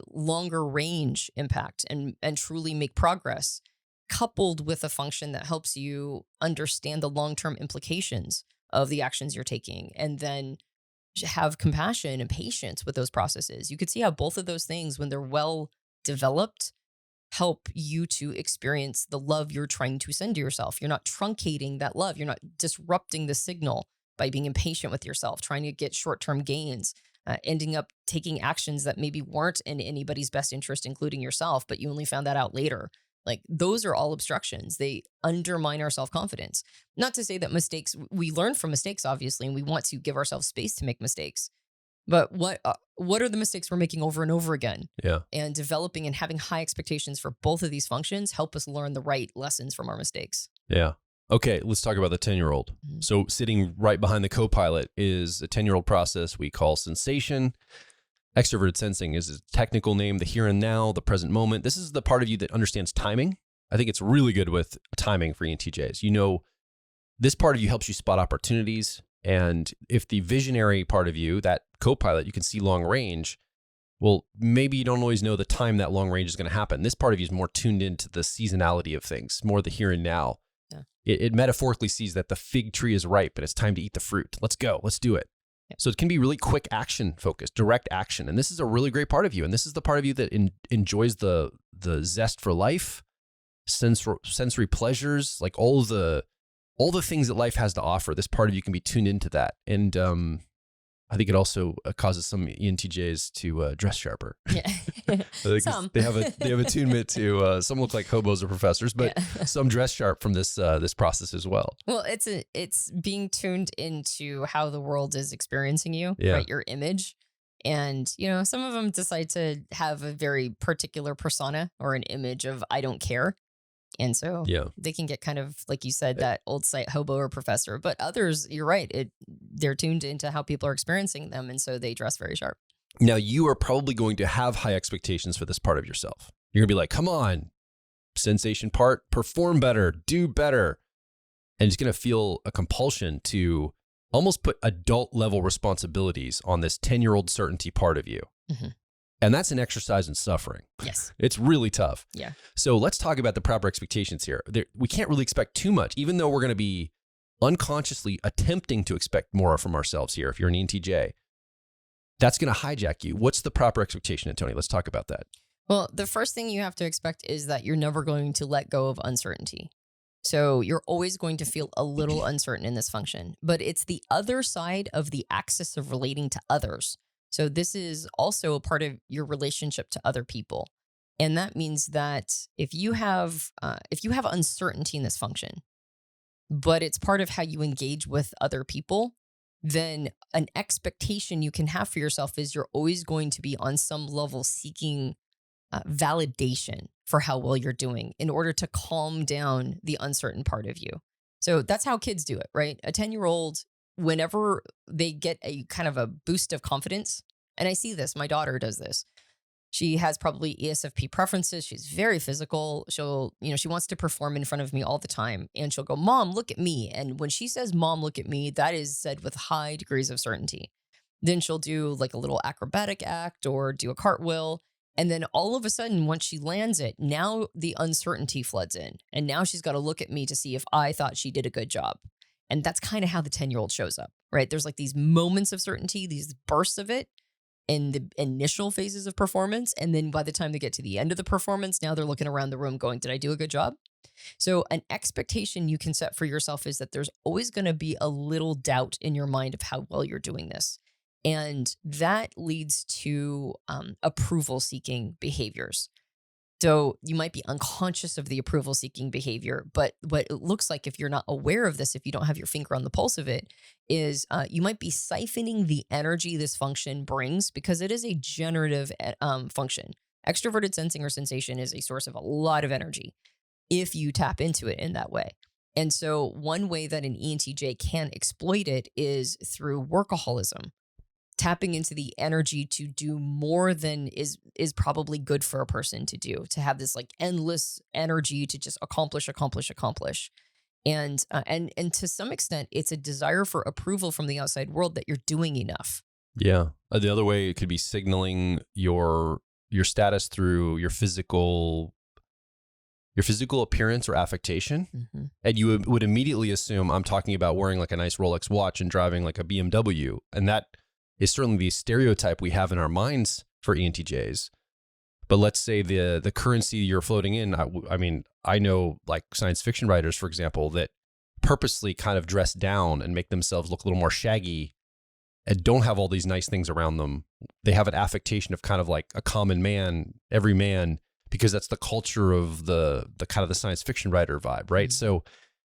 longer range impact, and truly make progress, coupled with a function that helps you understand the long-term implications of the actions you're taking, and then have compassion and patience with those processes. You could see how both of those things, when they're well developed, help you to experience the love you're trying to send to yourself. You're not truncating that love. You're not disrupting the signal by being impatient with yourself, trying to get short-term gains, ending up taking actions that maybe weren't in anybody's best interest, including yourself, but you only found that out later. Like, those are all obstructions. They undermine our self-confidence. Not to say that we learn from mistakes, obviously, and we want to give ourselves space to make mistakes. But what are the mistakes we're making over and over again? Yeah. And developing and having high expectations for both of these functions help us learn the right lessons from our mistakes. Yeah. Okay, let's talk about the 10-year-old. Mm-hmm. So sitting right behind the co-pilot is a 10-year-old process we call sensation. Extroverted sensing is a technical name, the here and now, the present moment. This is the part of you that understands timing. I think it's really good with timing for ENTJs. This part of you helps you spot opportunities. And if the visionary part of you, that co-pilot, you can see long range, well, maybe you don't always know the time that long range is going to happen. This part of you is more tuned into the seasonality of things, more the here and now. Yeah. It metaphorically sees that the fig tree is ripe and it's time to eat the fruit. Let's go. Let's do it. Yeah. So it can be really quick action focused, direct action. And this is a really great part of you. And this is the part of you that enjoys the zest for life, sensory pleasures, like all the things that life has to offer. This part of you can be tuned into that. And I think it also causes some ENTJs to dress sharper. Yeah. They have attunement to some look like hobos or professors, but some dress sharp from this process as well. Well, it's being tuned into how the world is experiencing you, right? Your image. And, some of them decide to have a very particular persona or an image of I don't care. And so Yeah. they can get kind of, like you said, that old site hobo or professor. But others, you're right, they're tuned into how people are experiencing them. And so they dress very sharp. Now, you are probably going to have high expectations for this part of yourself. You're going to be like, come on, sensation part, perform better, do better. And it's going to feel a compulsion to almost put adult level responsibilities on this 10-year-old certainty part of you. Mm-hmm. And that's an exercise in suffering. Yes. It's really tough. Yeah. So let's talk about the proper expectations here. We can't really expect too much, even though we're going to be unconsciously attempting to expect more from ourselves here. If you're an ENTJ, that's going to hijack you. What's the proper expectation, Antonia? Let's talk about that. Well, the first thing you have to expect is that you're never going to let go of uncertainty. So you're always going to feel a little uncertain in this function, but it's the other side of the axis of relating to others. So this is also a part of your relationship to other people. And that means that if you have uncertainty in this function, but it's part of how you engage with other people, then an expectation you can have for yourself is you're always going to be on some level seeking validation for how well you're doing in order to calm down the uncertain part of you. So that's how kids do it, right? A 10-year-old, whenever they get a kind of a boost of confidence, and I see this, my daughter does this. She has probably ESFP preferences. She's very physical. She wants to perform in front of me all the time. And she'll go, Mom, look at me. And when she says, Mom, look at me, that is said with high degrees of certainty. Then she'll do like a little acrobatic act or do a cartwheel. And then all of a sudden, once she lands it, now the uncertainty floods in. And now she's got to look at me to see if I thought she did a good job. And that's kind of how the 10-year-old shows up, right? There's like these moments of certainty, these bursts of it in the initial phases of performance. And then by the time they get to the end of the performance, now they're looking around the room going, did I do a good job? So an expectation you can set for yourself is that there's always going to be a little doubt in your mind of how well you're doing this. And that leads to approval-seeking behaviors. So you might be unconscious of the approval-seeking behavior, but what it looks like if you're not aware of this, if you don't have your finger on the pulse of it, is you might be siphoning the energy this function brings because it is a generative function. Extroverted sensing or sensation is a source of a lot of energy if you tap into it in that way. And so one way that an ENTJ can exploit it is through workaholism. Tapping into the energy to do more than is probably good for a person to do, to have this like endless energy to just accomplish. And to some extent, it's a desire for approval from the outside world that you're doing enough. Yeah. The other way it could be signaling your status through your physical appearance or affectation. Mm-hmm. And you would immediately assume I'm talking about wearing like a nice Rolex watch and driving like a BMW. And that is certainly the stereotype we have in our minds for ENTJs. But let's say the currency you're floating in, I mean, I know like science fiction writers, for example, that purposely kind of dress down and make themselves look a little more shaggy and don't have all these nice things around them. They have an affectation of kind of like a common man, every man, because that's the culture of the kind of the science fiction writer vibe, right? Mm-hmm. So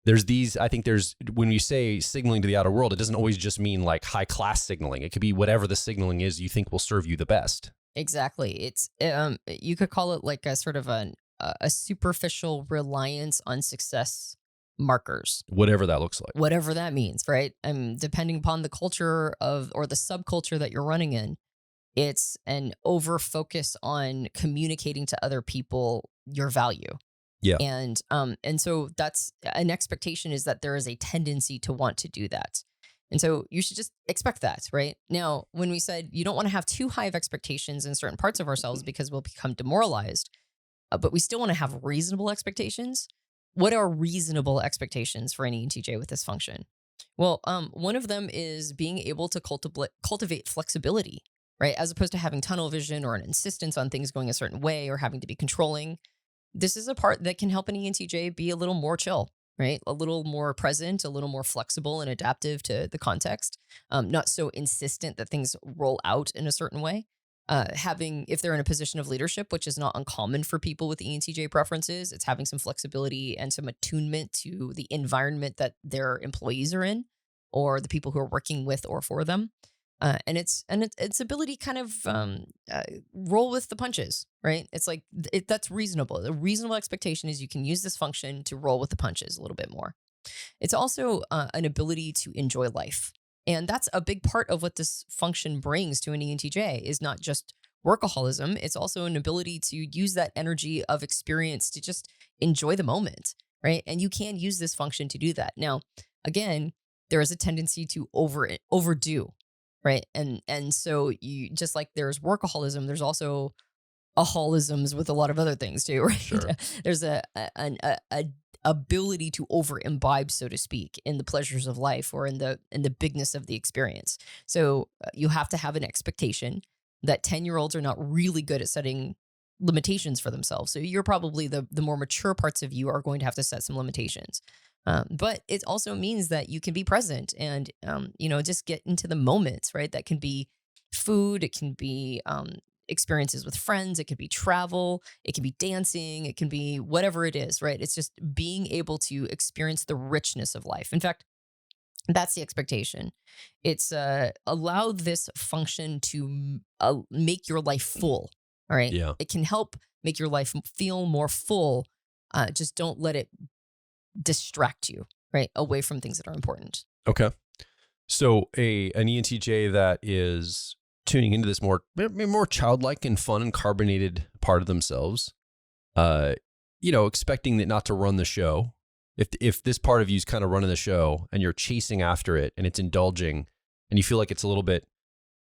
when you say signaling to the outer world, it doesn't always just mean like high class signaling. It could be whatever the signaling is you think will serve you the best. Exactly. It's you could call it like a sort of a superficial reliance on success markers. Whatever that looks like. Whatever that means, right? Depending upon the culture or the subculture that you're running in, it's an over focus on communicating to other people your value. Yeah. And so that's an expectation, is that there is a tendency to want to do that. And so you should just expect that, right? Now, when we said you don't want to have too high of expectations in certain parts of ourselves because we'll become demoralized, but we still want to have reasonable expectations. What are reasonable expectations for an ENTJ with this function? Well, one of them is being able to cultivate flexibility, right? As opposed to having tunnel vision or an insistence on things going a certain way or having to be controlling. This is a part that can help an ENTJ be a little more chill, right? A little more present, a little more flexible and adaptive to the context. Not so insistent that things roll out in a certain way. If they're in a position of leadership, which is not uncommon for people with ENTJ preferences, it's having some flexibility and some attunement to the environment that their employees are in or the people who are working with or for them. And its ability kind of roll with the punches, right? It's like that's reasonable. The reasonable expectation is you can use this function to roll with the punches a little bit more. It's also an ability to enjoy life. And that's a big part of what this function brings to an ENTJ is not just workaholism. It's also an ability to use that energy of experience to just enjoy the moment, right? And you can use this function to do that. Now, again, there is a tendency to overdo, right? And so you just like there's workaholism, there's also aholisms with a lot of other things too, right? Sure. There's a ability to over imbibe, so to speak, in the pleasures of life or in the bigness of the experience. So you have to have an expectation that 10-year-olds are not really good at setting limitations for themselves. So you're probably the more mature parts of you are going to have to set some limitations. But it also means that you can be present and just get into the moments, right? That can be food, it can be experiences with friends, it could be travel, it can be dancing, it can be whatever it is, right? It's just being able to experience the richness of life. In fact, that's the expectation. It's allow this function to make your life full. All right. Yeah. It can help make your life feel more full. Just don't let it distract you, right? Away from things that are important. Okay. So an ENTJ that is tuning into this more childlike and fun and carbonated part of themselves, expecting it not to run the show. If this part of you is kind of running the show and you're chasing after it and it's indulging and you feel like it's a little bit,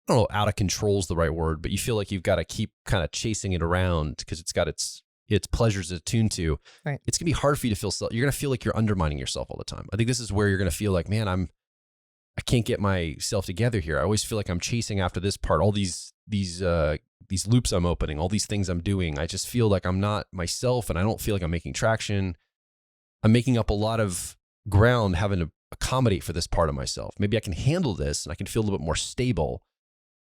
I don't know, out of control is the right word, but you feel like you've got to keep kind of chasing it around because it's got its pleasures attuned to. Right. It's gonna be hard for you to feel. You're gonna feel like you're undermining yourself all the time. I think this is where you're gonna feel like, man, I can't get myself together here. I always feel like I'm chasing after this part. All these loops I'm opening, all these things I'm doing. I just feel like I'm not myself, and I don't feel like I'm making traction. I'm making up a lot of ground having to accommodate for this part of myself. Maybe I can handle this, and I can feel a little bit more stable.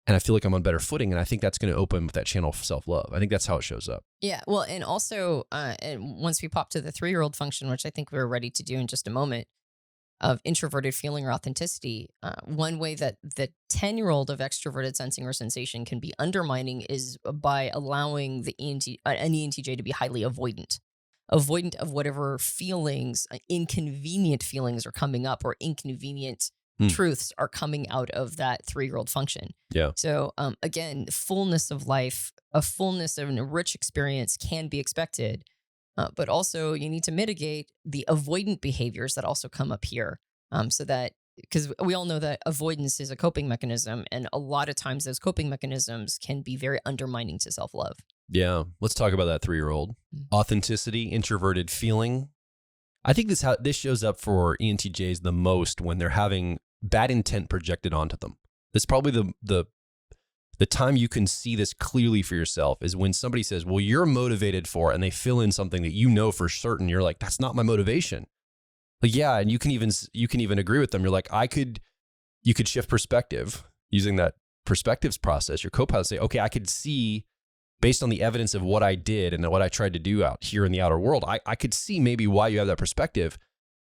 And I feel like I'm on better footing. And I think that's going to open with that channel of self-love. I think that's how it shows up. Yeah. Well, and also, and once we pop to the 3-year-old function, which I think we're ready to do in just a moment, of introverted feeling or authenticity, one way that the 10-year-old of extroverted sensing or sensation can be undermining is by allowing an ENTJ to be highly avoidant of whatever feelings, inconvenient feelings are coming up or inconvenient truths are coming out of that 3-year-old function. Yeah. So again, fullness of life, a fullness of a rich experience can be expected, but also you need to mitigate the avoidant behaviors that also come up here. So that, because we all know that avoidance is a coping mechanism, and a lot of times those coping mechanisms can be very undermining to self-love. Yeah. Let's talk about that 3-year-old. Authenticity, introverted feeling. I think this shows up for ENTJs the most when they're having bad intent projected onto them. That's probably the time you can see this clearly for yourself is when somebody says, well, you're motivated for, and they fill in something that you know for certain. You're like, that's not my motivation. Like, yeah. And you can even agree with them. You're like, you could shift perspective using that perspectives process. Your co-pilot say, okay, I could see based on the evidence of what I did and what I tried to do out here in the outer world, I could see maybe why you have that perspective.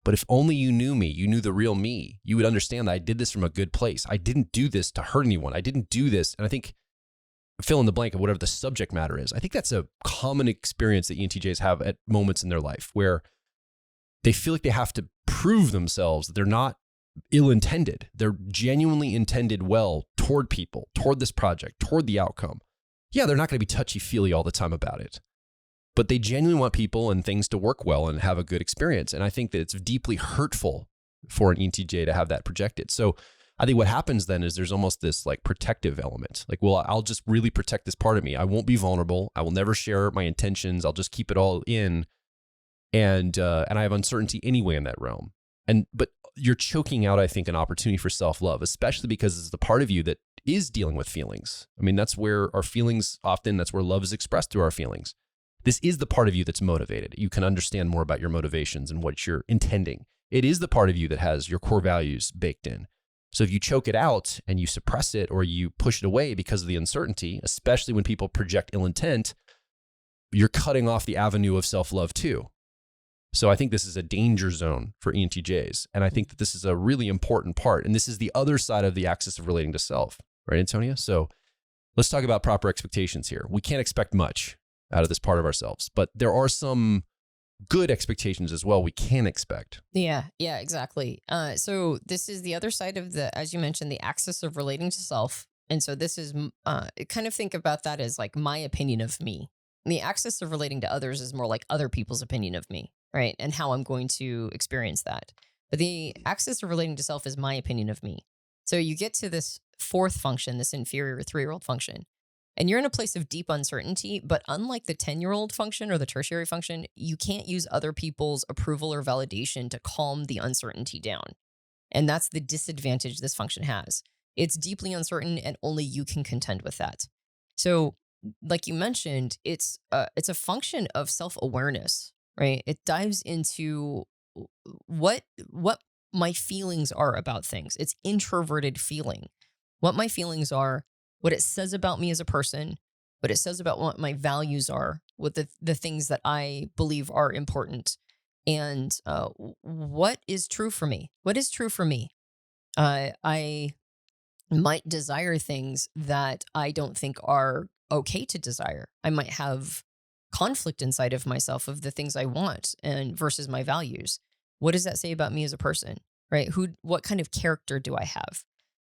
But if only you knew me, you knew the real me, you would understand that I did this from a good place. I didn't do this to hurt anyone. I didn't do this. And I think fill in the blank of whatever the subject matter is. I think that's a common experience that ENTJs have at moments in their life where they feel like they have to prove themselves that they're not ill-intended. They're genuinely intended well toward people, toward this project, toward the outcome. Yeah, they're not going to be touchy-feely all the time about it. But they genuinely want people and things to work well and have a good experience. And I think that it's deeply hurtful for an ENTJ to have that projected. So I think what happens then is there's almost this like protective element. Like, well, I'll just really protect this part of me. I won't be vulnerable. I will never share my intentions. I'll just keep it all in. And I have uncertainty anyway in that realm. But you're choking out, I think, an opportunity for self-love, especially because it's the part of you that is dealing with feelings. I mean, that's where our feelings often, that's where love is expressed through our feelings. This is the part of you that's motivated. You can understand more about your motivations and what you're intending. It is the part of you that has your core values baked in. So if you choke it out and you suppress it or you push it away because of the uncertainty, especially when people project ill intent, you're cutting off the avenue of self-love too. So I think this is a danger zone for ENTJs. And I think that this is a really important part. And this is the other side of the axis of relating to self, right, Antonia? So let's talk about proper expectations here. We can't expect much out of this part of ourselves, but there are some good expectations as well we can expect. Yeah, exactly. So this is the other side of as you mentioned, the axis of relating to self. And so this is, kind of think about that as like my opinion of me. The axis of relating to others is more like other people's opinion of me, right? And how I'm going to experience that. But the axis of relating to self is my opinion of me. So you get to this fourth function, this inferior 3-year-old function, and you're in a place of deep uncertainty. But unlike the 10-year-old function or the tertiary function, you can't use other people's approval or validation to calm the uncertainty down. And that's the disadvantage this function has. It's deeply uncertain, and only you can contend with that. So, like you mentioned, it's a function of self-awareness, right? It dives into what my feelings are about things. It's introverted feeling. What my feelings are, what it says about me as a person, what it says about what my values are, what the things that I believe are important, and what is true for me. What is true for me? I might desire things that I don't think are okay to desire. I might have conflict inside of myself of the things I want and versus my values. What does that say about me as a person, right? What kind of character do I have?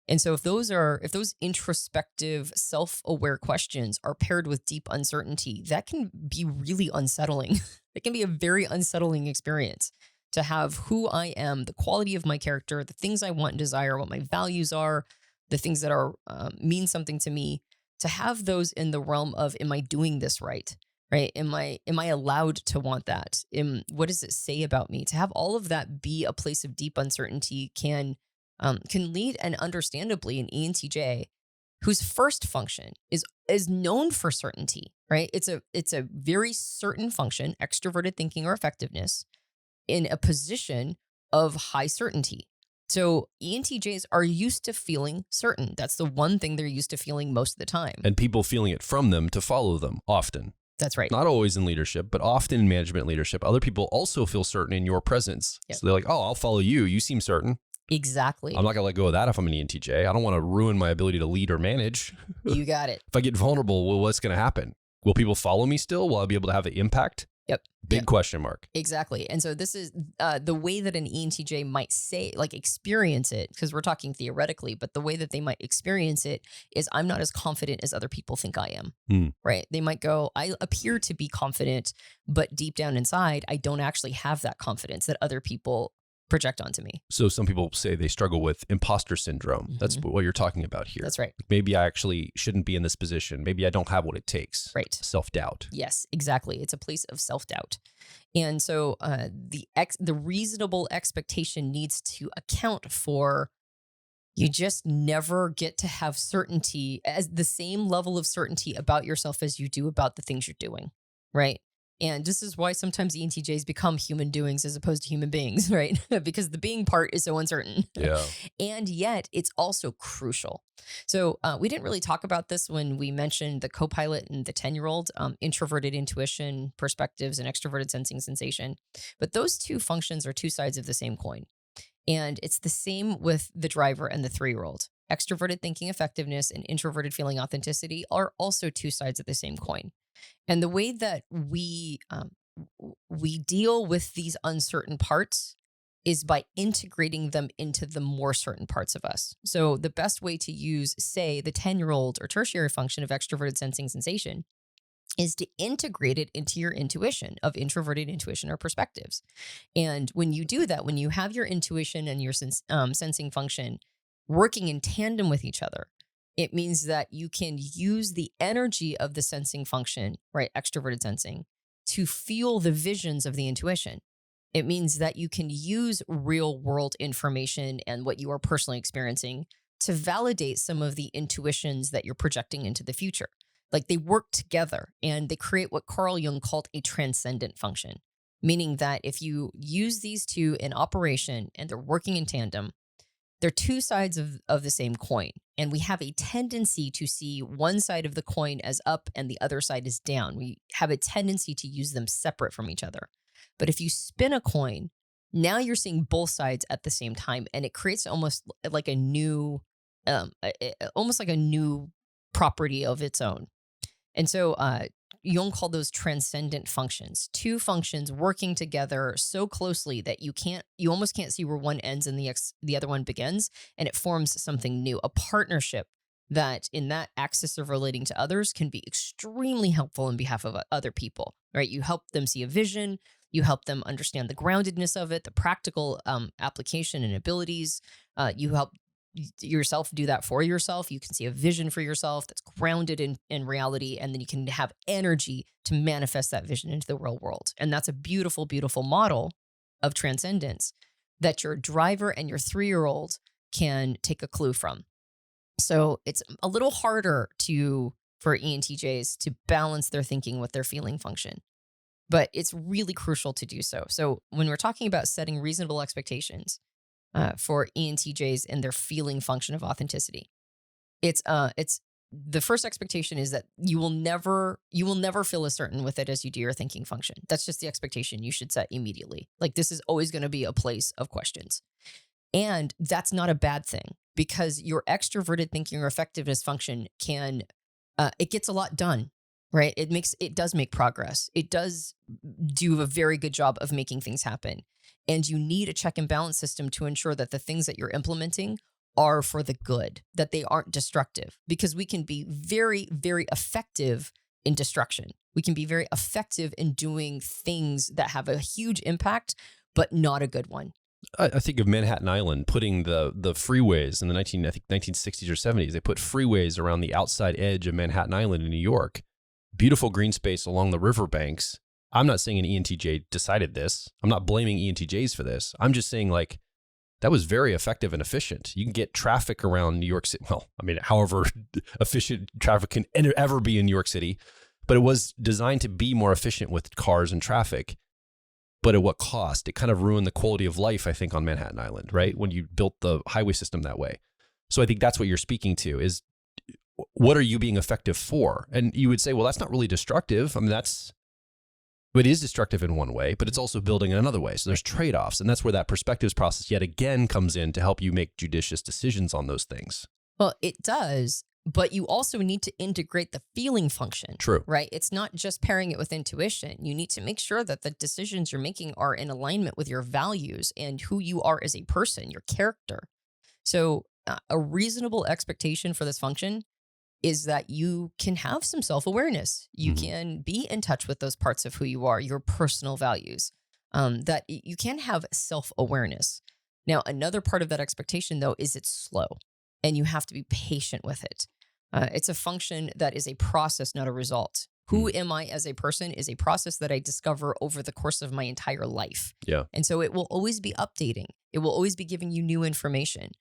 And so if those introspective, self-aware questions are paired with deep uncertainty, that can be really unsettling. It can be a very unsettling experience to have who I am, the quality of my character, the things I want and desire, what my values are, the things that are mean something to me, to have those in the realm of, am I doing this right? Right? Am I allowed to want that? What does it say about me? To have all of that be a place of deep uncertainty can lead, and understandably, an ENTJ whose first function is known for certainty, right? It's a very certain function, extroverted thinking or effectiveness, in a position of high certainty. So ENTJs are used to feeling certain. That's the one thing they're used to feeling most of the time. And people feeling it from them to follow them often. That's right. Not always in leadership, but often in management leadership. Other people also feel certain in your presence. Yep. So they're like, oh, I'll follow you. You seem certain. Exactly. I'm not going to let go of that if I'm an ENTJ. I don't want to ruin my ability to lead or manage. You got it. If I get vulnerable, well, what's going to happen? Will people follow me still? Will I be able to have an impact? Yep. Big question mark. Exactly. And so this is the way that an ENTJ might say, like, experience it, because we're talking theoretically, but the way that they might experience it is, I'm not as confident as other people think I am, right? They might go, I appear to be confident, but deep down inside, I don't actually have that confidence that other people project onto me. So some people say they struggle with imposter syndrome. Mm-hmm. That's what you're talking about here. That's right. Maybe I actually shouldn't be in this position. Maybe I don't have what it takes. Right. Self-doubt. Yes, exactly. It's a place of self-doubt. And so the reasonable expectation needs to account for, you just never get to have certainty, as the same level of certainty about yourself as you do about the things you're doing, right? And this is why sometimes ENTJs become human doings as opposed to human beings, right? Because the being part is so uncertain. Yeah. And yet it's also crucial. So we didn't really talk about this when we mentioned the co-pilot and the 10-year-old, introverted intuition, perspectives, and extroverted sensing sensation. But those two functions are two sides of the same coin. And it's the same with the driver and the 3-year-old. Extroverted thinking effectiveness and introverted feeling authenticity are also two sides of the same coin. And the way that we deal with these uncertain parts is by integrating them into the more certain parts of us. So the best way to use, say, the 10-year-old or tertiary function of extroverted sensing sensation is to integrate it into your intuition of introverted intuition or perspectives. And when you do that, when you have your intuition and your sensing function working in tandem with each other, it means that you can use the energy of the sensing function, right, extroverted sensing, to fuel the visions of the intuition. It means that you can use real world information and what you are personally experiencing to validate some of the intuitions that you're projecting into the future. Like, they work together and they create what Carl Jung called a transcendent function, meaning that if you use these two in operation and they're working in tandem, they're two sides of the same coin. And we have a tendency to see one side of the coin as up and the other side as down. We have a tendency to use them separate from each other. But if you spin a coin, now you're seeing both sides at the same time, and it creates almost like a new, almost like a new property of its own. And so Jung called those transcendent functions, two functions working together so closely that you almost can't see where one ends and the other one begins, and it forms something new, a partnership that in that axis of relating to others can be extremely helpful on behalf of other people, right? You help them see a vision, you help them understand the groundedness of it, the practical application and abilities. You help yourself do that for yourself. You can see a vision for yourself that's grounded in reality, and then you can have energy to manifest that vision into the real world. And that's a beautiful, beautiful model of transcendence that your driver and your 3-year-old can take a clue from. So it's a little harder for ENTJs to balance their thinking with their feeling function, but it's really crucial to do so. So when we're talking about setting reasonable expectations for ENTJs and their feeling function of authenticity, it's the first expectation is that you will never feel as certain with it as you do your thinking function. That's just the expectation you should set immediately. Like, this is always going to be a place of questions. And that's not a bad thing, because your extroverted thinking or effectiveness function it gets a lot done, right? It does make progress. It does do a very good job of making things happen. And you need a check and balance system to ensure that the things that you're implementing are for the good, that they aren't destructive, because we can be very, very effective in destruction. We can be very effective in doing things that have a huge impact, but not a good one. I think of Manhattan Island putting the freeways in the 1960s or 70s. They put freeways around the outside edge of Manhattan Island in New York. Beautiful green space along the riverbanks. I'm not saying an ENTJ decided this. I'm not blaming ENTJs for this. I'm just saying, like, that was very effective and efficient. You can get traffic around New York City. Well, I mean, however efficient traffic can ever be in New York City, but it was designed to be more efficient with cars and traffic. But at what cost? It kind of ruined the quality of life, I think, on Manhattan Island, right? When you built the highway system that way. So I think that's what you're speaking to, is what are you being effective for? And you would say, well, that's not really destructive. I mean, it is destructive in one way, but it's also building in another way. So there's trade-offs. And that's where that perspectives process yet again comes in to help you make judicious decisions on those things. Well, it does. But you also need to integrate the feeling function. True. Right? It's not just pairing it with intuition. You need to make sure that the decisions you're making are in alignment with your values and who you are as a person, your character. So a reasonable expectation for this function is that you can have some self-awareness. You can be in touch with those parts of who you are, your personal values, that you can have self-awareness. Now, another part of that expectation, though, is it's slow. And you have to be patient with it. It's a function that is a process, not a result. Who am I as a person is a process that I discover over the course of my entire life. Yeah. And so it will always be updating. It will always be giving you new information.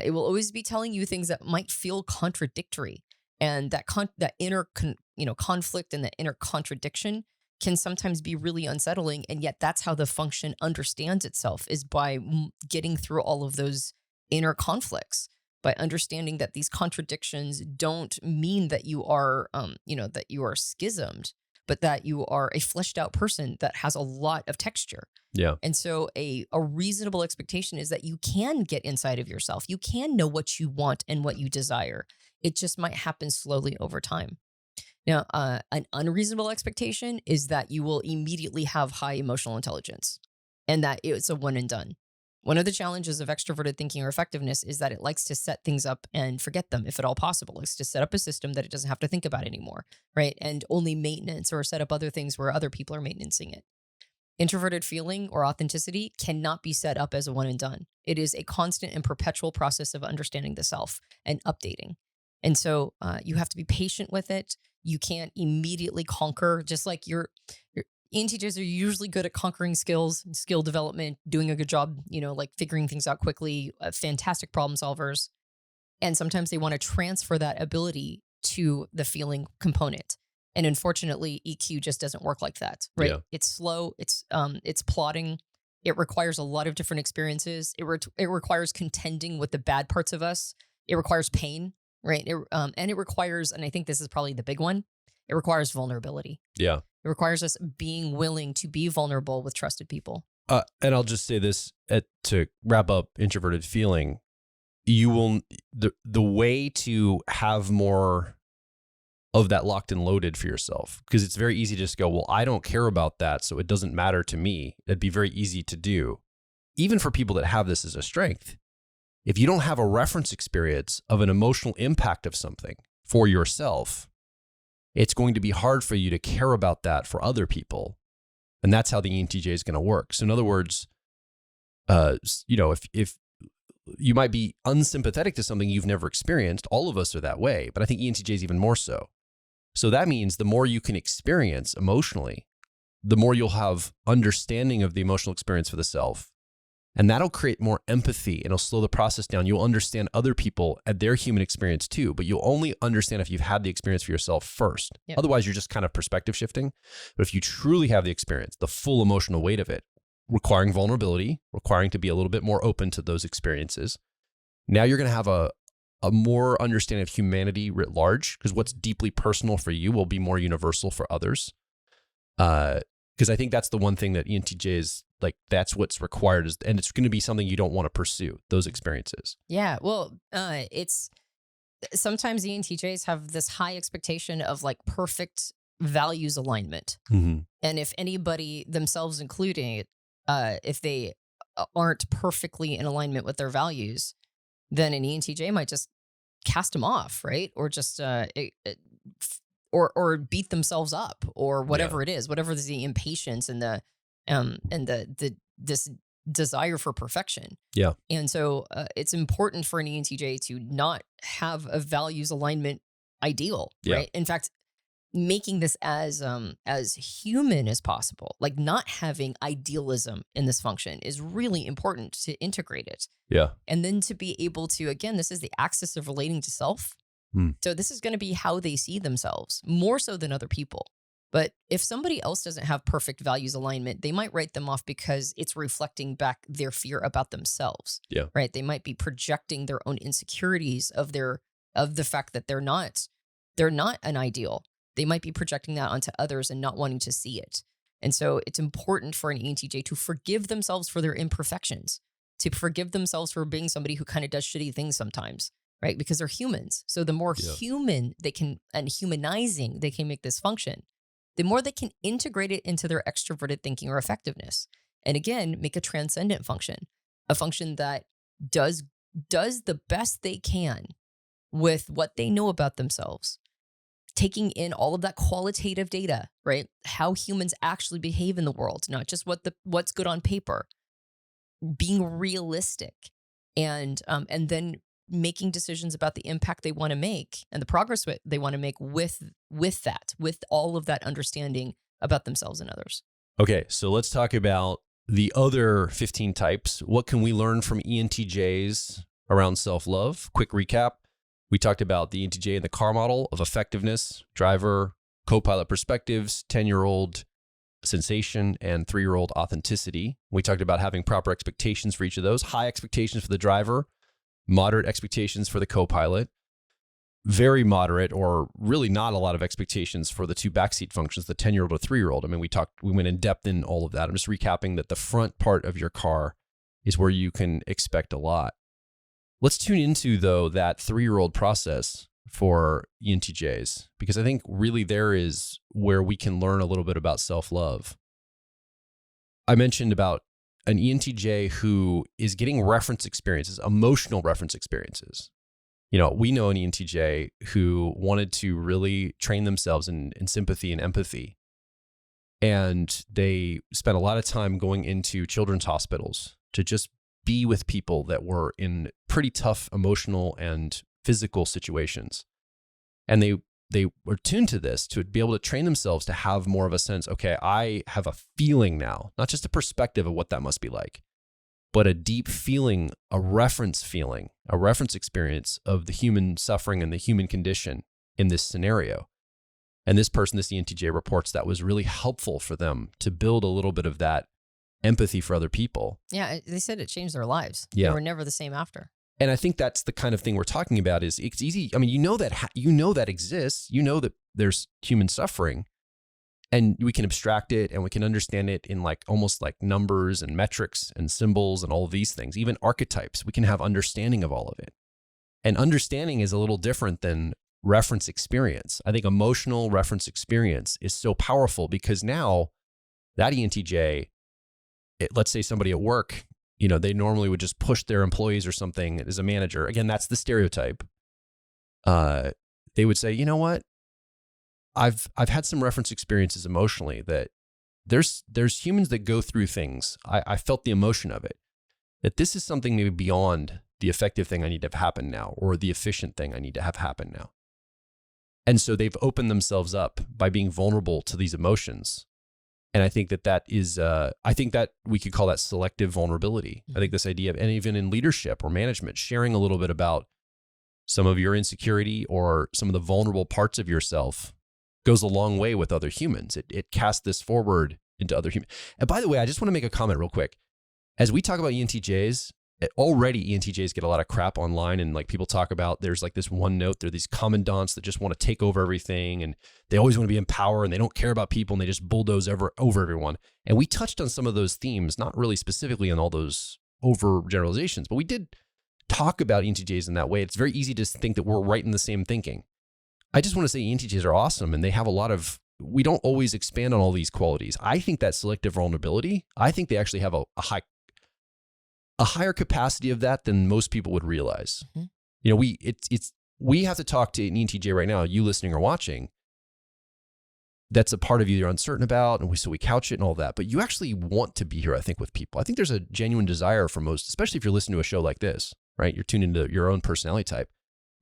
It will always be telling you things that might feel contradictory. And that inner conflict and that inner contradiction can sometimes be really unsettling. And yet that's how the function understands itself, is by getting through all of those inner conflicts. By understanding that these contradictions don't mean that you are, that you are schismed, but that you are a fleshed out person that has a lot of texture. Yeah. And so a reasonable expectation is that you can get inside of yourself. You can know what you want and what you desire. It just might happen slowly over time. Now, an unreasonable expectation is that you will immediately have high emotional intelligence and that it's a one and done. One of the challenges of extroverted thinking or effectiveness is that it likes to set things up and forget them, if at all possible. It likes to set up a system that it doesn't have to think about anymore, right? And only maintenance, or set up other things where other people are maintaining it. Introverted feeling or authenticity cannot be set up as a one and done. It is a constant and perpetual process of understanding the self and updating. And so you have to be patient with it. You can't immediately conquer, just like your ENTJs are usually good at conquering skills, skill development, doing a good job, like figuring things out quickly, fantastic problem solvers. And sometimes they want to transfer that ability to the feeling component. And unfortunately, EQ just doesn't work like that, right? Yeah. It's slow. It's plotting. It requires a lot of different experiences. It requires contending with the bad parts of us. It requires pain, right? And it requires, and I think this is probably the big one, it requires vulnerability. Yeah. It requires us being willing to be vulnerable with trusted people. And I'll just say this to wrap up introverted feeling. You will, the way to have more of that locked and loaded for yourself, because it's very easy to just go, well, I don't care about that, so it doesn't matter to me. It'd be very easy to do. Even for people that have this as a strength, if you don't have a reference experience of an emotional impact of something for yourself, it's going to be hard for you to care about that for other people. And that's how the ENTJ is going to work. So in other words, if you might be unsympathetic to something you've never experienced, all of us are that way, but I think ENTJ is even more so. So that means the more you can experience emotionally, the more you'll have understanding of the emotional experience for the self. And that'll create more empathy and it'll slow the process down. You'll understand other people at their human experience too, but you'll only understand if you've had the experience for yourself first. Yep. Otherwise, you're just kind of perspective shifting. But if you truly have the experience, the full emotional weight of it, requiring vulnerability, requiring to be a little bit more open to those experiences, now you're going to have a more understanding of humanity writ large, because what's deeply personal for you will be more universal for others. Because I think that's the one thing that ENTJ is like, that's what's required, and it's going to be something you don't want to pursue, those experiences. Yeah. Well, it's sometimes ENTJs have this high expectation of like perfect values alignment. Mm-hmm. And if anybody, themselves including, if they aren't perfectly in alignment with their values, then an ENTJ might just cast them off, right? Or just or beat themselves up, or whatever it is, whatever the impatience and this desire for perfection. Yeah. And so it's important for an ENTJ to not have a values alignment ideal, right? In fact, making this as human as possible, like not having idealism in this function, is really important to integrate it. Yeah. And then to be able to, again, this is the axis of relating to self. So this is going to be how they see themselves, more so than other people. But if somebody else doesn't have perfect values alignment, they might write them off because it's reflecting back their fear about themselves. Yeah. Right. They might be projecting their own insecurities of the fact that they're not an ideal. They might be projecting that onto others and not wanting to see it. And so it's important for an ENTJ to forgive themselves for their imperfections, to forgive themselves for being somebody who kind of does shitty things sometimes, right? Because they're humans. So the more human they can, and humanizing they can make this function, the more they can integrate it into their extroverted thinking or effectiveness. And again, make a transcendent function, a function that does the best they can with what they know about themselves, taking in all of that qualitative data, right? How humans actually behave in the world, not just what's good on paper, being realistic, and then making decisions about the impact they want to make and the progress they want to make with all of that understanding about themselves and others. Okay, so let's talk about the other 15 types. What can we learn from ENTJs around self-love? Quick recap. We talked about the ENTJ and the car model of effectiveness, driver, co-pilot perspectives, 10-year-old sensation, and 3-year-old authenticity. We talked about having proper expectations for each of those. High expectations for the driver, moderate expectations for the co-pilot, very moderate or really not a lot of expectations for the two backseat functions, the 10-year-old or 3-year-old. I mean, we went in depth in all of that. I'm just recapping that the front part of your car is where you can expect a lot. Let's tune into, though, that 3-year-old process for ENTJs, because I think really there is where we can learn a little bit about self-love. I mentioned about an ENTJ who is getting reference experiences, emotional reference experiences. You know, we know an ENTJ who wanted to really train themselves in sympathy and empathy. And they spent a lot of time going into children's hospitals to just be with people that were in pretty tough emotional and physical situations. And they were tuned to this to be able to train themselves to have more of a sense, okay, I have a feeling now, not just a perspective of what that must be like, but a deep feeling, a reference experience of the human suffering and the human condition in this scenario. And this person, this ENTJ, reports that was really helpful for them to build a little bit of that empathy for other people. Yeah, they said it changed their lives. Yeah. They were never the same after. And I think that's the kind of thing we're talking about. Is it's easy. I mean, you know that exists. You know that there's human suffering, And we can abstract it and we can understand it in like almost like numbers and metrics and symbols and all of these things, even archetypes. We can have understanding of all of it. And understanding is a little different than reference experience. I think emotional reference experience is so powerful because now that ENTJ, let's say somebody at work, they normally would just push their employees or something as a manager. Again, that's the stereotype. They would say, you know what? I've had some reference experiences emotionally that there's humans that go through things. I felt the emotion of it, that this is something maybe beyond the effective thing I need to have happen now, or the efficient thing I need to have happen now. And so they've opened themselves up by being vulnerable to these emotions. And I think that is, I think that we could call that selective vulnerability. I think this idea of, and even in leadership or management, sharing a little bit about some of your insecurity or some of the vulnerable parts of yourself goes a long way with other humans. It casts this forward into other humans. And by the way, I just want to make a comment real quick. As we talk about ENTJs, already ENTJs get a lot of crap online, and like people talk about, there's like this one note, they're these commandants that just want to take over everything, and they always want to be in power, and they don't care about people, and they just bulldoze over everyone. And we touched on some of those themes, not really specifically on all those over generalizations, but we did talk about ENTJs in that way. It's very easy to think that we're right in the same thinking. I just want to say ENTJs are awesome, and they have a lot of, we don't always expand on all these qualities. I think that selective vulnerability, I think they actually have a higher capacity of that than most people would realize. We have to talk to an ENTJ right now, you listening or watching, that's a part of you you're uncertain about, and so we couch it and all that, but you actually want to be here, I think, with people. I think there's a genuine desire for most, especially if you're listening to a show like this, right? You're tuned into your own personality type.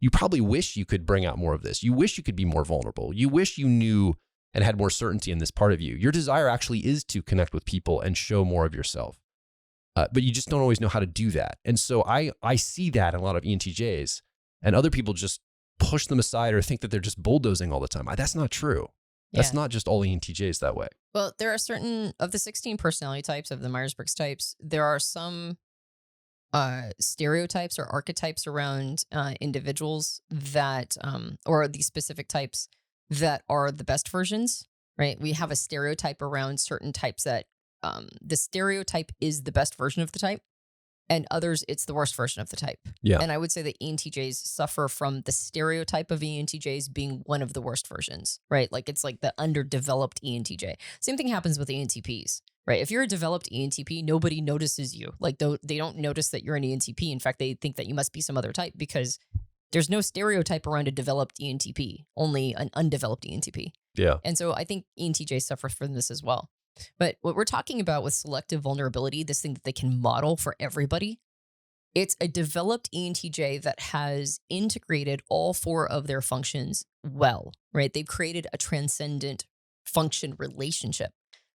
You probably wish you could bring out more of this. You wish you could be more vulnerable. You wish you knew and had more certainty in this part of you. Your desire actually is to connect with people and show more of yourself. But you just don't always know how to do that. And so I see that in a lot of ENTJs, and other people just push them aside or think that they're just bulldozing all the time. That's not true. That's not just all ENTJs that way. Well, there are certain of the 16 personality types of the Myers-Briggs types. There are some stereotypes or archetypes around individuals that, or these specific types that are the best versions, right? We have a stereotype around certain types that the stereotype is the best version of the type, and others, it's the worst version of the type. Yeah. And I would say that ENTJs suffer from the stereotype of ENTJs being one of the worst versions, right? Like it's like the underdeveloped ENTJ. Same thing happens with ENTPs, right? If you're a developed ENTP, nobody notices you. Like they don't notice that you're an ENTP. In fact, they think that you must be some other type because there's no stereotype around a developed ENTP, only an undeveloped ENTP. Yeah. And so I think ENTJs suffer from this as well. But what we're talking about with selective vulnerability, this thing that they can model for everybody, it's a developed ENTJ that has integrated all four of their functions well, right? They've created a transcendent function relationship.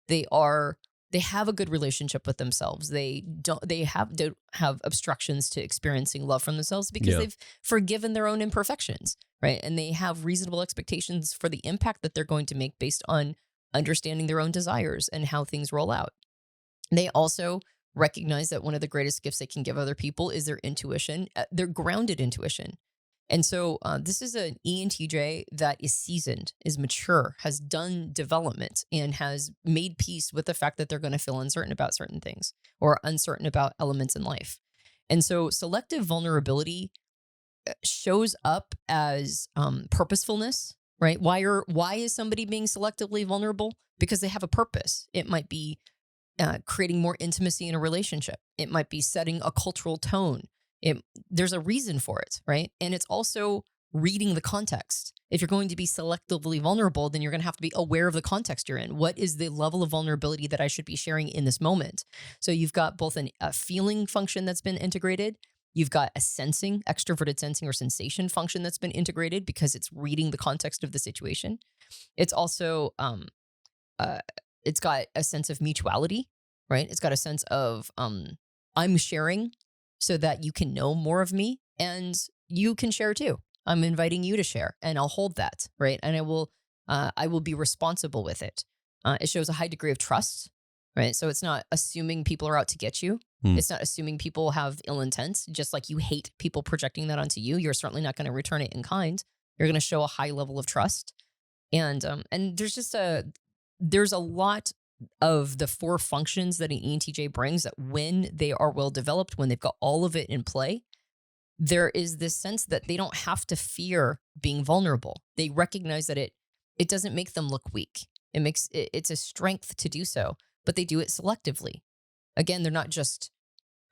They have a good relationship with themselves. They don't have obstructions to experiencing love from themselves because they've forgiven their own imperfections, right? And they have reasonable expectations for the impact that they're going to make based on understanding their own desires and how things roll out. They also recognize that one of the greatest gifts they can give other people is their intuition, their grounded intuition. And so this is an ENTJ that is seasoned, is mature, has done development, and has made peace with the fact that they're going to feel uncertain about certain things or uncertain about elements in life. And so selective vulnerability shows up as purposefulness, right? Why is somebody being selectively vulnerable? Because they have a purpose. It might be creating more intimacy in a relationship. It might be setting a cultural tone. There's a reason for it, right? And it's also reading the context. If you're going to be selectively vulnerable, then you're going to have to be aware of the context you're in. What is the level of vulnerability that I should be sharing in this moment? So you've got both a feeling function that's been integrated. You've got a sensing, extroverted sensing or sensation function that's been integrated because it's reading the context of the situation. It's also, it's got a sense of mutuality, right? It's got a sense of, I'm sharing so that you can know more of me and you can share too. I'm inviting you to share and I'll hold that, right? And I will be responsible with it. It shows a high degree of trust, right? So it's not assuming people are out to get you. It's not assuming people have ill intent, just like you hate people projecting that onto you. You're certainly not going to return it in kind. You're going to show a high level of trust. And there's just there's a lot of the 4 functions that an ENTJ brings that when they are well developed, when they've got all of it in play, there is this sense that they don't have to fear being vulnerable. They recognize that it doesn't make them look weak. It's a strength to do so, but they do it selectively. Again, they're not just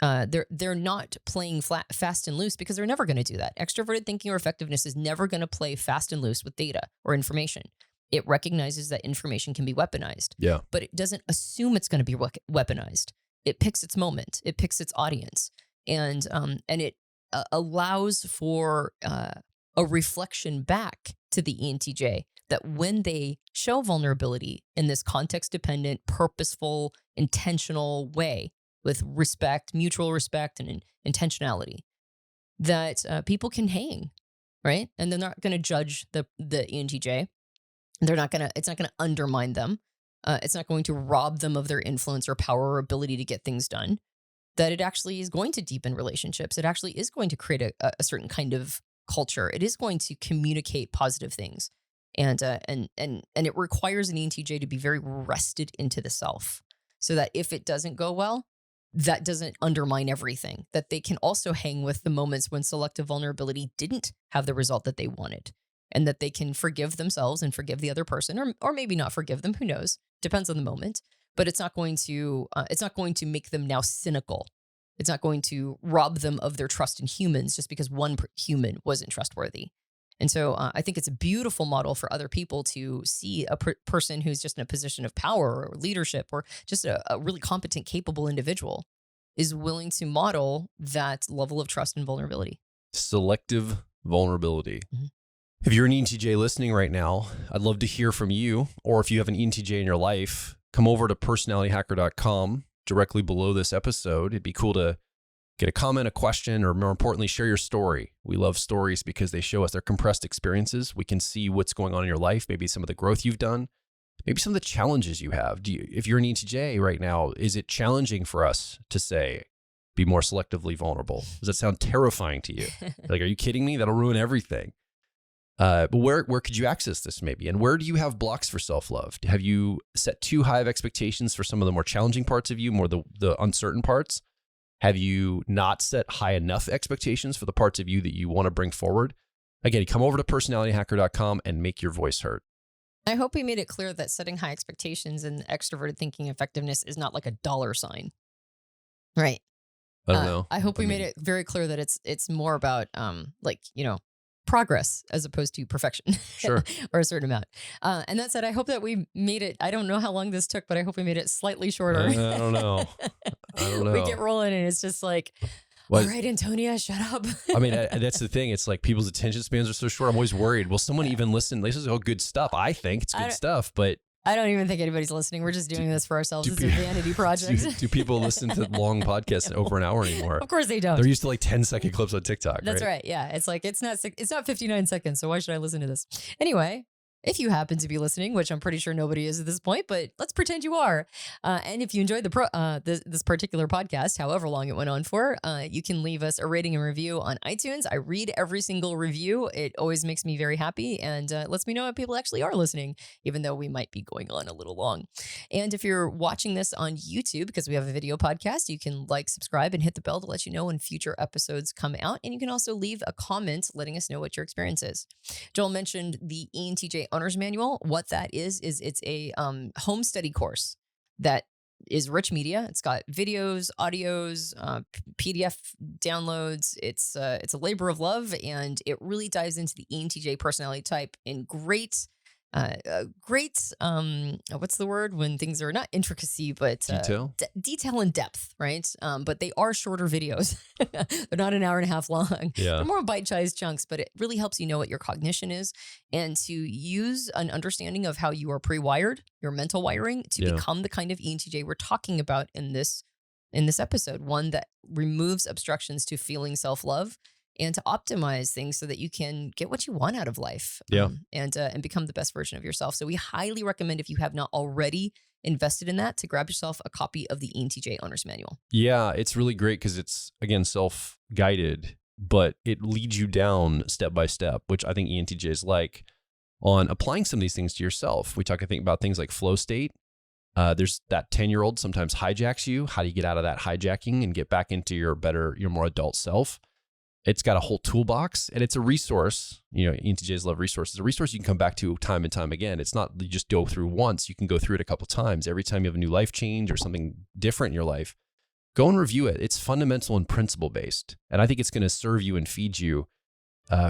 they're not playing fast and loose, because they're never going to do that. Extroverted thinking or effectiveness is never going to play fast and loose with data or information. It recognizes that information can be weaponized, but it doesn't assume it's going to be weaponized. It picks its moment. It picks its audience, and it allows for a reflection back to the ENTJ that when they show vulnerability in this context-dependent, purposeful, intentional way with respect, mutual respect, and intentionality, that people can hang, right? And they're not going to judge the ENTJ. It's not going to undermine them. It's not going to rob them of their influence or power or ability to get things done. That it actually is going to deepen relationships. It actually is going to create a certain kind of culture. It is going to communicate positive things. And it requires an ENTJ to be very rested into the self, so that if it doesn't go well, that doesn't undermine everything. That they can also hang with the moments when selective vulnerability didn't have the result that they wanted, and that they can forgive themselves and forgive the other person, or maybe not forgive them. Who knows? Depends on the moment. But it's not going to make them now cynical. It's not going to rob them of their trust in humans just because one human wasn't trustworthy. And so I think it's a beautiful model for other people to see a person who's just in a position of power or leadership, or just a really competent, capable individual, is willing to model that level of trust and vulnerability. Selective vulnerability. Mm-hmm. If you're an ENTJ listening right now, I'd love to hear from you. Or if you have an ENTJ in your life, come over to personalityhacker.com directly below this episode. It'd be cool to get a comment, a question, or more importantly, share your story. We love stories because they show us their compressed experiences. We can see what's going on in your life, maybe some of the growth you've done, maybe some of the challenges you have. If you're an ENTJ right now, is it challenging for us to say, be more selectively vulnerable? Does that sound terrifying to you? Like, are you kidding me? That'll ruin everything. But where could you access this maybe? And where do you have blocks for self-love? Have you set too high of expectations for some of the more challenging parts of you, more the uncertain parts? Have you not set high enough expectations for the parts of you that you want to bring forward? Again, come over to personalityhacker.com and make your voice heard. I hope we made it clear that setting high expectations and extroverted thinking effectiveness is not like a dollar sign. Right. I don't know. I hope we made it very clear that it's more about progress as opposed to perfection. Sure. Or a certain amount. And that said, I hope that we made it, I don't know how long this took, but I hope we made it slightly shorter. I don't know. We get rolling and it's just like, all right, Antonia, shut up. I mean, that's the thing. It's like people's attention spans are so short. I'm always worried. Will someone even listen? This is all good stuff. I think it's good stuff, but I don't even think anybody's listening. We're just doing this for ourselves. It's a vanity project. Do people listen to long podcasts over an hour anymore? Of course they don't. They're used to like 10-second clips on TikTok. That's right. Yeah. It's like, it's not 59 seconds. So why should I listen to this? Anyway, if you happen to be listening, which I'm pretty sure nobody is at this point, but let's pretend you are. And if you enjoyed this particular podcast, however long it went on for, you can leave us a rating and review on iTunes. I read every single review. It always makes me very happy and lets me know if people actually are listening, even though we might be going on a little long. And if you're watching this on YouTube, because we have a video podcast, you can like, subscribe, and hit the bell to let you know when future episodes come out. And you can also leave a comment letting us know what your experience is. Joel mentioned the ENTJ Owner's Manual. What that is it's a home study course that is rich media. It's got videos, audios, PDF downloads. It's a labor of love, and it really dives into the ENTJ personality type in great what's the word when things are not intricacy, but detail and depth, right? But they are shorter videos. They're not an hour and a half long. Yeah. They're more bite-sized chunks, but it really helps you know what your cognition is and to use an understanding of how you are pre-wired, your mental wiring, to become the kind of ENTJ we're talking about in this episode. One that removes obstructions to feeling self-love and to optimize things so that you can get what you want out of life, and become the best version of yourself. So we highly recommend, if you have not already invested in that, to grab yourself a copy of the ENTJ Owner's Manual. Yeah, it's really great because it's, again, self-guided, but it leads you down step by step, which I think ENTJs like. on applying some of these things to yourself. We talk, I think, about things like flow state. There's that 10-year-old sometimes hijacks you. How do you get out of that hijacking and get back into your more adult self? It's got a whole toolbox, and it's a resource. ENTJs love resources. A resource you can come back to time and time again. It's not you just go through once. You can go through it a couple times. Every time you have a new life change or something different in your life, go and review it. It's fundamental and principle-based, and I think it's going to serve you and feed you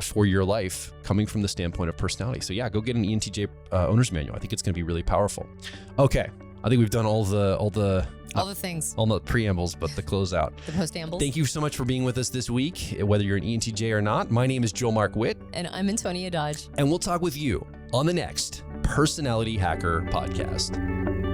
for your life coming from the standpoint of personality. So yeah, go get an ENTJ owner's manual. I think it's going to be really powerful. Okay. I think we've done all the things, all the preambles, but the closeout, the post-ambles. Thank you so much for being with us this week, whether you're an ENTJ or not. My name is Joel Mark Witt. And I'm Antonia Dodge. And we'll talk with you on the next Personality Hacker Podcast.